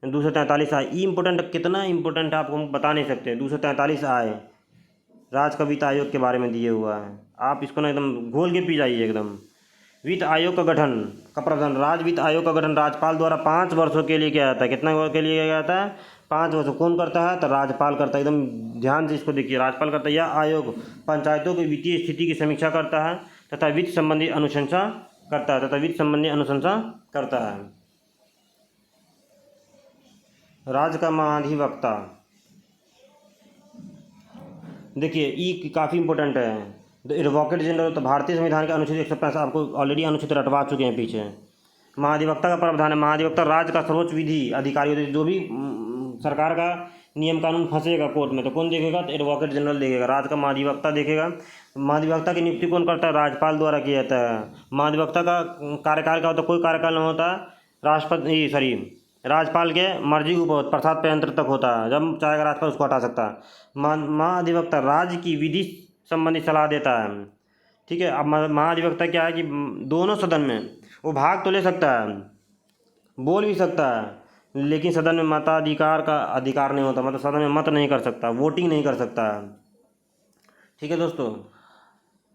243 आए। इम्पोर्टेंट, कितना इम्पोर्टेंट आपको हम बता नहीं सकते। 243 आए राज्य का वित्त आयोग के बारे में दिए हुआ है। आप इसको ना एकदम घोल के पी जाइए एकदम। वित्त आयोग का गठन का प्रावधान, राज्य वित्त आयोग का गठन राज्यपाल द्वारा 5 वर्षों के लिए किया जाता है। कितना वर्ष के लिए किया जाता है, 5 वर्ष। कौन करता है, तो राज्यपाल करता है। एकदम ध्यान से इसको देखिए, राज्यपाल करता है। यह आयोग पंचायतों की वित्तीय स्थिति की समीक्षा करता है तथा वित्त संबंधी अनुशंसा करता है। राज्य का महाधिवक्ता, देखिए ई काफ़ी इंपॉर्टेंट है। द एडवोकेट जनरल, तो भारतीय संविधान के अनुच्छेद 165 आपको ऑलरेडी अनुच्छेद रटवा चुके हैं पीछे। महाधिवक्ता का प्रावधान है, महाधिवक्ता राज्य का सर्वोच्च विधि अधिकारी होते हैं। जो भी सरकार का नियम कानून फंसेगा कोर्ट में तो कौन देखेगा, तो एडवोकेट जनरल देखेगा, राज्य का महाधिवक्ता देखेगा। महाधिवक्ता की नियुक्ति कौन करता है, राज्यपाल द्वारा किया जाता है। महाधिवक्ता का कार्यकाल क्या होता है, कोई कार्यकाल नहीं होता, राष्ट्रपति सॉरी राज्यपाल के मर्जी के ऊपर प्रसाद पे यंत्र तक होता है, जब चाहेगा राज्यपाल उसको हटा सकता है। महाधिवक्ता राज्य की विधि संबंधी सलाह देता है, ठीक है। अब महाधिवक्ता क्या है कि दोनों सदन में वो भाग तो ले सकता है, बोल भी सकता है, लेकिन सदन में मताधिकार का अधिकार नहीं होता, मतलब सदन में मत नहीं कर सकता, वोटिंग नहीं कर सकता, ठीक है दोस्तों।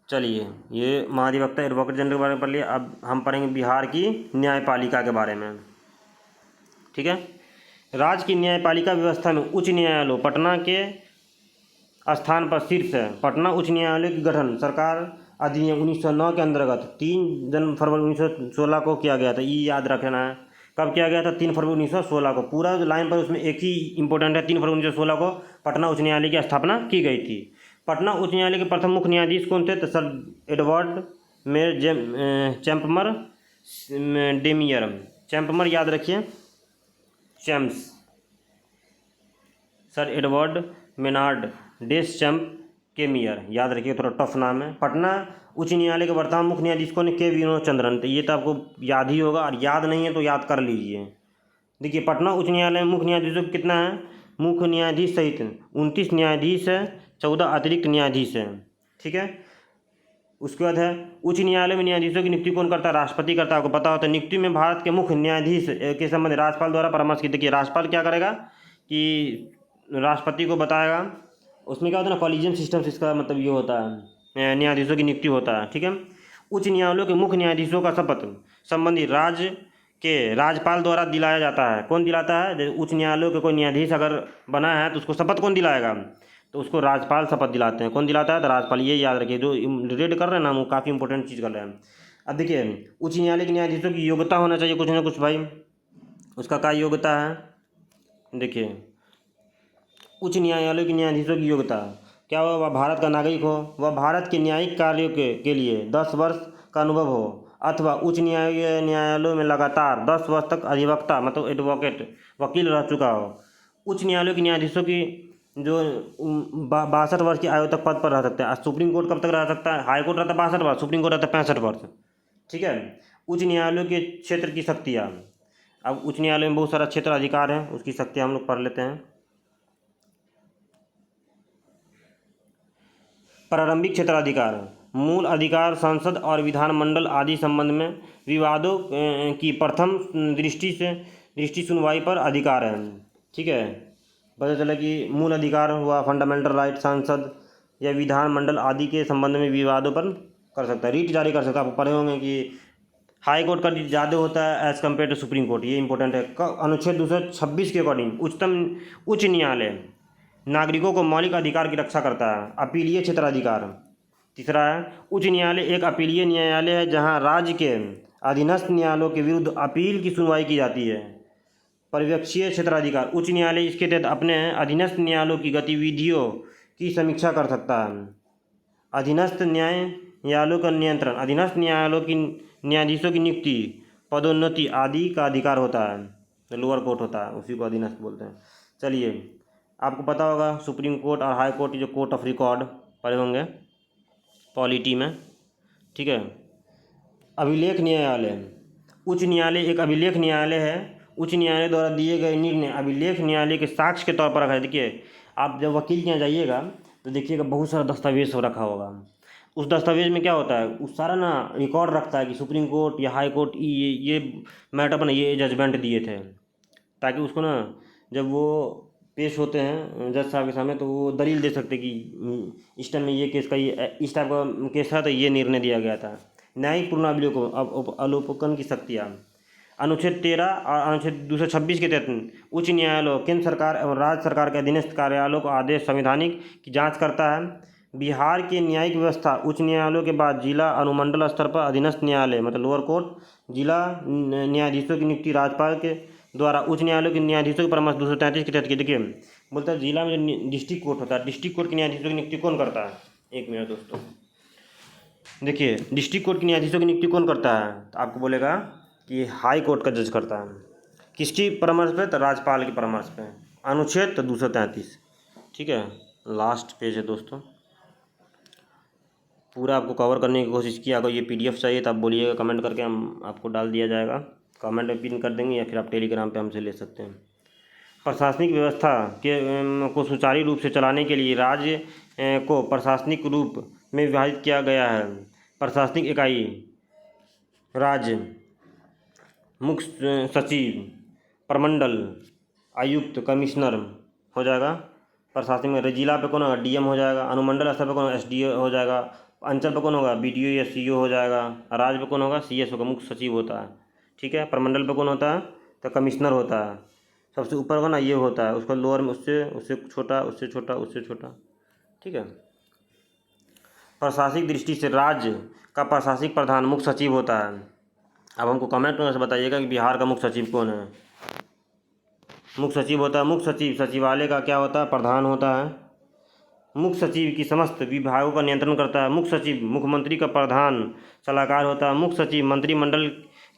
चलिए ये महाधिवक्ता एडवोकेट जनरल के बारे में पढ़ लिया। अब हम पढ़ेंगे बिहार की न्यायपालिका के बारे में, ठीक है। राज्य की न्यायपालिका व्यवस्था में उच्च न्यायालय पटना के स्थान पर शीर्ष है। पटना उच्च न्यायालय की गठन सरकार अधिनियम 1909 के अंतर्गत 3 फरवरी 1916 को किया गया था। ये याद रखना है, कब किया गया था, 3 फरवरी 1916 को। पूरा जो लाइन पर उसमें एक ही इंपॉर्टेंट है, 3 फरवरी 1916 को पटना उच्च न्यायालय की स्थापना की गई थी। पटना उच्च न्यायालय के प्रथम मुख्य न्यायाधीश कौन थे, तो सर एडवर्ड मेयर चैम्पमर डेमियर। चैम्पमर याद रखिए, चैम्प्स, सर एडवर्ड मेनार्ड डेस चैम्प केमियर, याद रखिए, थोड़ा टफ नाम है। पटना उच्च न्यायालय के वर्तमान मुख्य न्यायाधीश कौन है, के विनोद चंद्रन। तो ये तो आपको याद ही होगा, और याद नहीं है तो याद कर लीजिए। देखिए पटना उच्च न्यायालय में मुख्य न्यायाधीशों को कितना है, मुख्य न्यायाधीश सहित 29 न्यायाधीश है, 14 अतिरिक्त न्यायाधीश हैं, ठीक है। उसके बाद है उच्च न्यायालय में न्यायाधीशों की नियुक्ति कौन करता है, राष्ट्रपति करता है, आपको पता होता है। नियुक्ति में भारत के मुख्य न्यायाधीश के संबंध राज्यपाल द्वारा परामर्श की। देखिए राज्यपाल क्या करेगा कि राष्ट्रपति को बताएगा, उसमें क्या होता है ना, कॉलेजियम सिस्टम से इसका मतलब ये होता है, न्यायाधीशों की नियुक्ति होता है, ठीक है। उच्च न्यायालयों के मुख्य न्यायाधीशों का शपथ संबंधी राज्य के राज्यपाल द्वारा दिलाया जाता है। कौन दिलाता है, उच्च न्यायालयों के कोई न्यायाधीश अगर बना है तो उसको शपथ कौन दिलाएगा, तो उसको राज्यपाल शपथ दिलाते हैं। कौन दिलाता है, तो राज्यपाल। ये याद रखिए, जो रीड कर रहे हैं ना वो काफ़ी इंपॉर्टेंट चीज़ कर रहे हैं। अब देखिए उच्च न्यायालय के न्यायाधीशों की योग्यता होना चाहिए कुछ ना कुछ भाई, उसका क्या योग्यता है। देखिए उच्च न्यायालय के न्यायाधीशों की योग्यता क्या हो, वह भारत का नागरिक हो, वह भारत के न्यायिक कार्यों के लिए 10 वर्ष का अनुभव हो, अथवा उच्च न्यायालयों में लगातार 10 वर्ष तक अधिवक्ता मतलब एडवोकेट वकील रह चुका हो। उच्च न्यायालयों के न्यायाधीशों की जो 62 वर्ष की आयु तक पद पर रह सकते हैं। सुप्रीम कोर्ट कब तक रह सकता है, हाई कोर्ट रहता है 62 वर्ष, सुप्रीम कोर्ट रहता है 65 वर्ष, ठीक है। उच्च न्यायालयों के क्षेत्र की शक्तियाँ, अब उच्च न्यायालय में बहुत सारा क्षेत्र अधिकार है, उसकी शक्तियाँ हम लोग पढ़ लेते हैं। प्रारंभिक क्षेत्राधिकार, मूल अधिकार संसद और विधानमंडल आदि संबंध में विवादों की प्रथम दृष्टि सुनवाई पर अधिकार है, ठीक है। पता चला कि मूल अधिकार हुआ फंडामेंटल राइट, संसद या विधानमंडल आदि के संबंध में विवादों पर कर सकता है, रीट जारी कर सकता है। आप पढ़े होंगे कि हाई कोर्ट का रीट ज़्यादा होता है as compare to supreme court, ये इंपॉर्टेंट है। अनुच्छेद 226 के अकॉर्डिंग उच्च न्यायालय नागरिकों को मौलिक अधिकार की रक्षा करता है। अपीलीय क्षेत्राधिकार, तीसरा है उच्च न्यायालय एक अपीलीय न्यायालय है जहां राज्य के अधीनस्थ न्यायालयों के विरुद्ध अपील की सुनवाई की जाती है। पर्यवेक्षीय क्षेत्राधिकार, उच्च न्यायालय इसके तहत अपने अधीनस्थ न्यायालयों की गतिविधियों की समीक्षा कर सकता है। अधीनस्थ न्यायालयों का नियंत्रण, अधीनस्थ न्यायालयों की न्यायाधीशों की नियुक्ति, पदोन्नति आदि का अधिकार होता है। लोअर कोर्ट होता है उसी को अधीनस्थ बोलते हैं। चलिए आपको पता होगा सुप्रीम कोर्ट और हाई कोर्ट जो कोर्ट ऑफ रिकॉर्ड पढ़े होंगे पॉलिटी में, ठीक है। अभिलेख न्यायालय, उच्च न्यायालय एक अभिलेख न्यायालय है। उच्च न्यायालय द्वारा दिए गए निर्णय अभिलेख न्यायालय के साक्ष्य के तौर पर रखा है। देखिए आप जब वकील के यहाँ जाइएगा तो देखिएगा बहुत सारा दस्तावेज सब रखा होगा। उस दस्तावेज में क्या होता है, उस सारा ना रिकॉर्ड रखता है कि सुप्रीम कोर्ट या हाई कोर्ट ये मैटर पर ना ये जजमेंट दिए थे, ताकि उसको ना जब वो पेश होते हैं जज साहब के सामने तो वो दलील दे सकते कि इस टाइम में ये केस का ये इस टाइप का केस था तो ये निर्णय दिया गया था। न्यायिक पूर्णावलोकन की शक्तियाँ, अनुच्छेद 13 और अनुच्छेद 226 के तहत उच्च न्यायालय केंद्र सरकार एवं राज्य सरकार के अधीनस्थ कार्यालयों को आदेश संवैधानिक की जांच करता है। बिहार की न्यायिक व्यवस्था उच्च न्यायालयों के बाद जिला अनुमंडल स्तर पर अधीनस्थ न्यायालय मतलब लोअर कोर्ट जिला न्यायाधीशों की नियुक्ति राज्यपाल के द्वारा उच्च न्यायालयों के न्यायाधीशों के परामर्श 233 के तहत की। देखिए बोलता है जिला में जो डिस्ट्रिक्ट कोर्ट होता है, डिस्ट्रिक्ट कोर्ट के न्यायाधीशों की नियुक्ति कौन करता है? एक मिनट दोस्तों, देखिए डिस्ट्रिक्ट कोर्ट के न्यायाधीशों की नियुक्ति कौन करता है? तो आपको बोलेगा कि हाई कोर्ट का जज करता है। किसकी परामर्श पे? तो राज्यपाल के परामर्श पे। अनुच्छेद तो 233। ठीक है, लास्ट पेज है दोस्तों, पूरा आपको कवर करने की कोशिश की। अगर ये पीडीएफ चाहिए तो आप बोलिएगा कमेंट करके, हम आपको डाल दिया जाएगा, कमेंट में पिन कर देंगे, या फिर आप टेलीग्राम पे हमसे ले सकते हैं। प्रशासनिक व्यवस्था के को सुचारू रूप से चलाने के लिए राज्य को प्रशासनिक रूप में विभाजित किया गया है। प्रशासनिक इकाई राज्य, मुख्य सचिव, प्रमंडल, आयुक्त, कमिश्नर हो जाएगा। प्रशासनिक में जिला पे कौन होगा? डीएम हो जाएगा। अनुमंडल स्तर पे कौन? एसडीओ हो जाएगा। अंचल पे कौन होगा? बीडीओ या सीईओ हो जाएगा। राज्य पे कौन होगा? सीएस होगा, मुख्य सचिव होता है। ठीक है, प्रमंडल पे कौन होता है? तो कमिश्नर होता है। सबसे ऊपर का ना ये होता है, उसका लोअर में उससे उससे छोटा, उससे छोटा, उससे छोटा। ठीक है, प्रशासनिक दृष्टि से राज्य का प्रशासनिक प्रधान मुख्य सचिव होता है। अब हमको कमेंट में से बताइएगा कि बिहार का मुख्य सचिव कौन है? मुख्य सचिव होता है, मुख्य सचिव सचिवालय का क्या होता है? प्रधान होता है। मुख्य सचिव की समस्त विभागों का नियंत्रण करता है। मुख्य सचिव मुख्यमंत्री का प्रधान सलाहकार होता है। मुख्य सचिव मंत्रिमंडल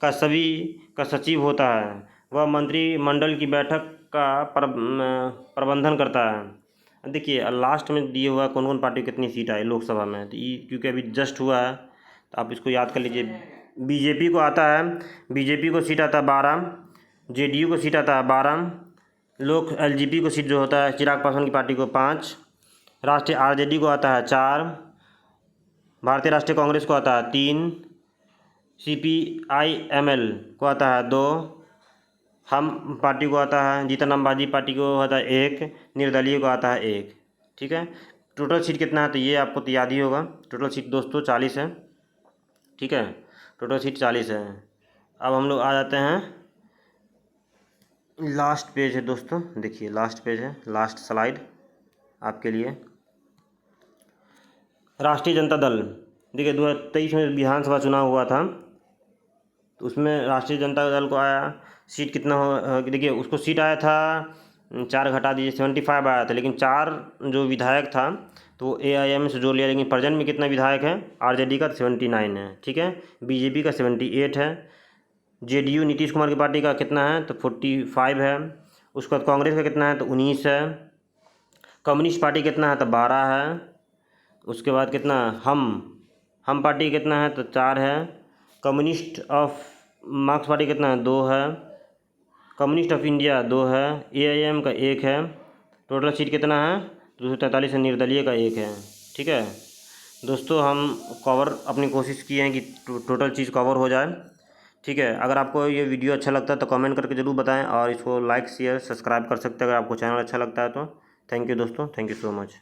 का सभी का सचिव होता है। वह मंत्रिमंडल की बैठक का प्रबंधन करता है। देखिए लास्ट में दिए हुआ कौन कौन पार्टी कितनी सीट आई लोकसभा में, तो ये क्योंकि अभी जस्ट हुआ है तो आप इसको याद कर लीजिए। बीजेपी को आता है, बीजेपी को सीट आता है 12, जेडीयू को सीट आता है 12, लोग एलजेपी को सीट जो होता है चिराग पासवान की पार्टी को 5, राष्ट्रीय आरजेडी को आता है 4, भारतीय राष्ट्रीय कांग्रेस को आता है 3, सीपीआईएमएल को आता है 2, हम पार्टी को आता है, जीतन राम मांझी पार्टी को आता है 1, निर्दलीय को आता है 1। ठीक है, टोटल सीट कितना है तो ये आपको तो याद ही होगा। टोटल सीट दोस्तों 40 है। ठीक है, टोटल सीट 40 है। अब हम लोग आ जाते हैं, लास्ट पेज है दोस्तों, देखिए लास्ट पेज है, लास्ट स्लाइड आपके लिए। राष्ट्रीय जनता दल, देखिए 2023 में विधानसभा चुनाव हुआ था तो उसमें राष्ट्रीय जनता दल को आया सीट कितना हो, देखिए उसको सीट आया था 4 घटा दीजिए 75 आया था, लेकिन 4 जो विधायक था तो वो एआईएम से जोड़ लिया। लेकिन प्रेजेंट में कितना विधायक है? आरजेडी का 79 है। ठीक है, बीजेपी का 78 है, जेडीयू नीतीश कुमार की पार्टी का कितना है तो 45 है। उसके बाद कांग्रेस का कितना है तो 19 है। कम्युनिस्ट पार्टी कितना है तो 12 है। उसके बाद कितना? हम पार्टी कितना है तो 4 है। कम्युनिस्ट ऑफ मार्क्स पार्टी कितना है? 2 है। कम्युनिस्ट ऑफ इंडिया 2 है। एआईएम का 1 है। टोटल सीट कितना है? 243 है। निर्दलीय का 1 है। ठीक है दोस्तों, हम कवर अपनी कोशिश किए हैं कि टोटल चीज़ कवर हो जाए। ठीक है, अगर आपको ये वीडियो अच्छा लगता है तो कमेंट करके ज़रूर बताएं, और इसको लाइक शेयर सब्सक्राइब कर सकते हैं अगर आपको चैनल अच्छा लगता है तो। थैंक यू दोस्तों, थैंक यू सो मच।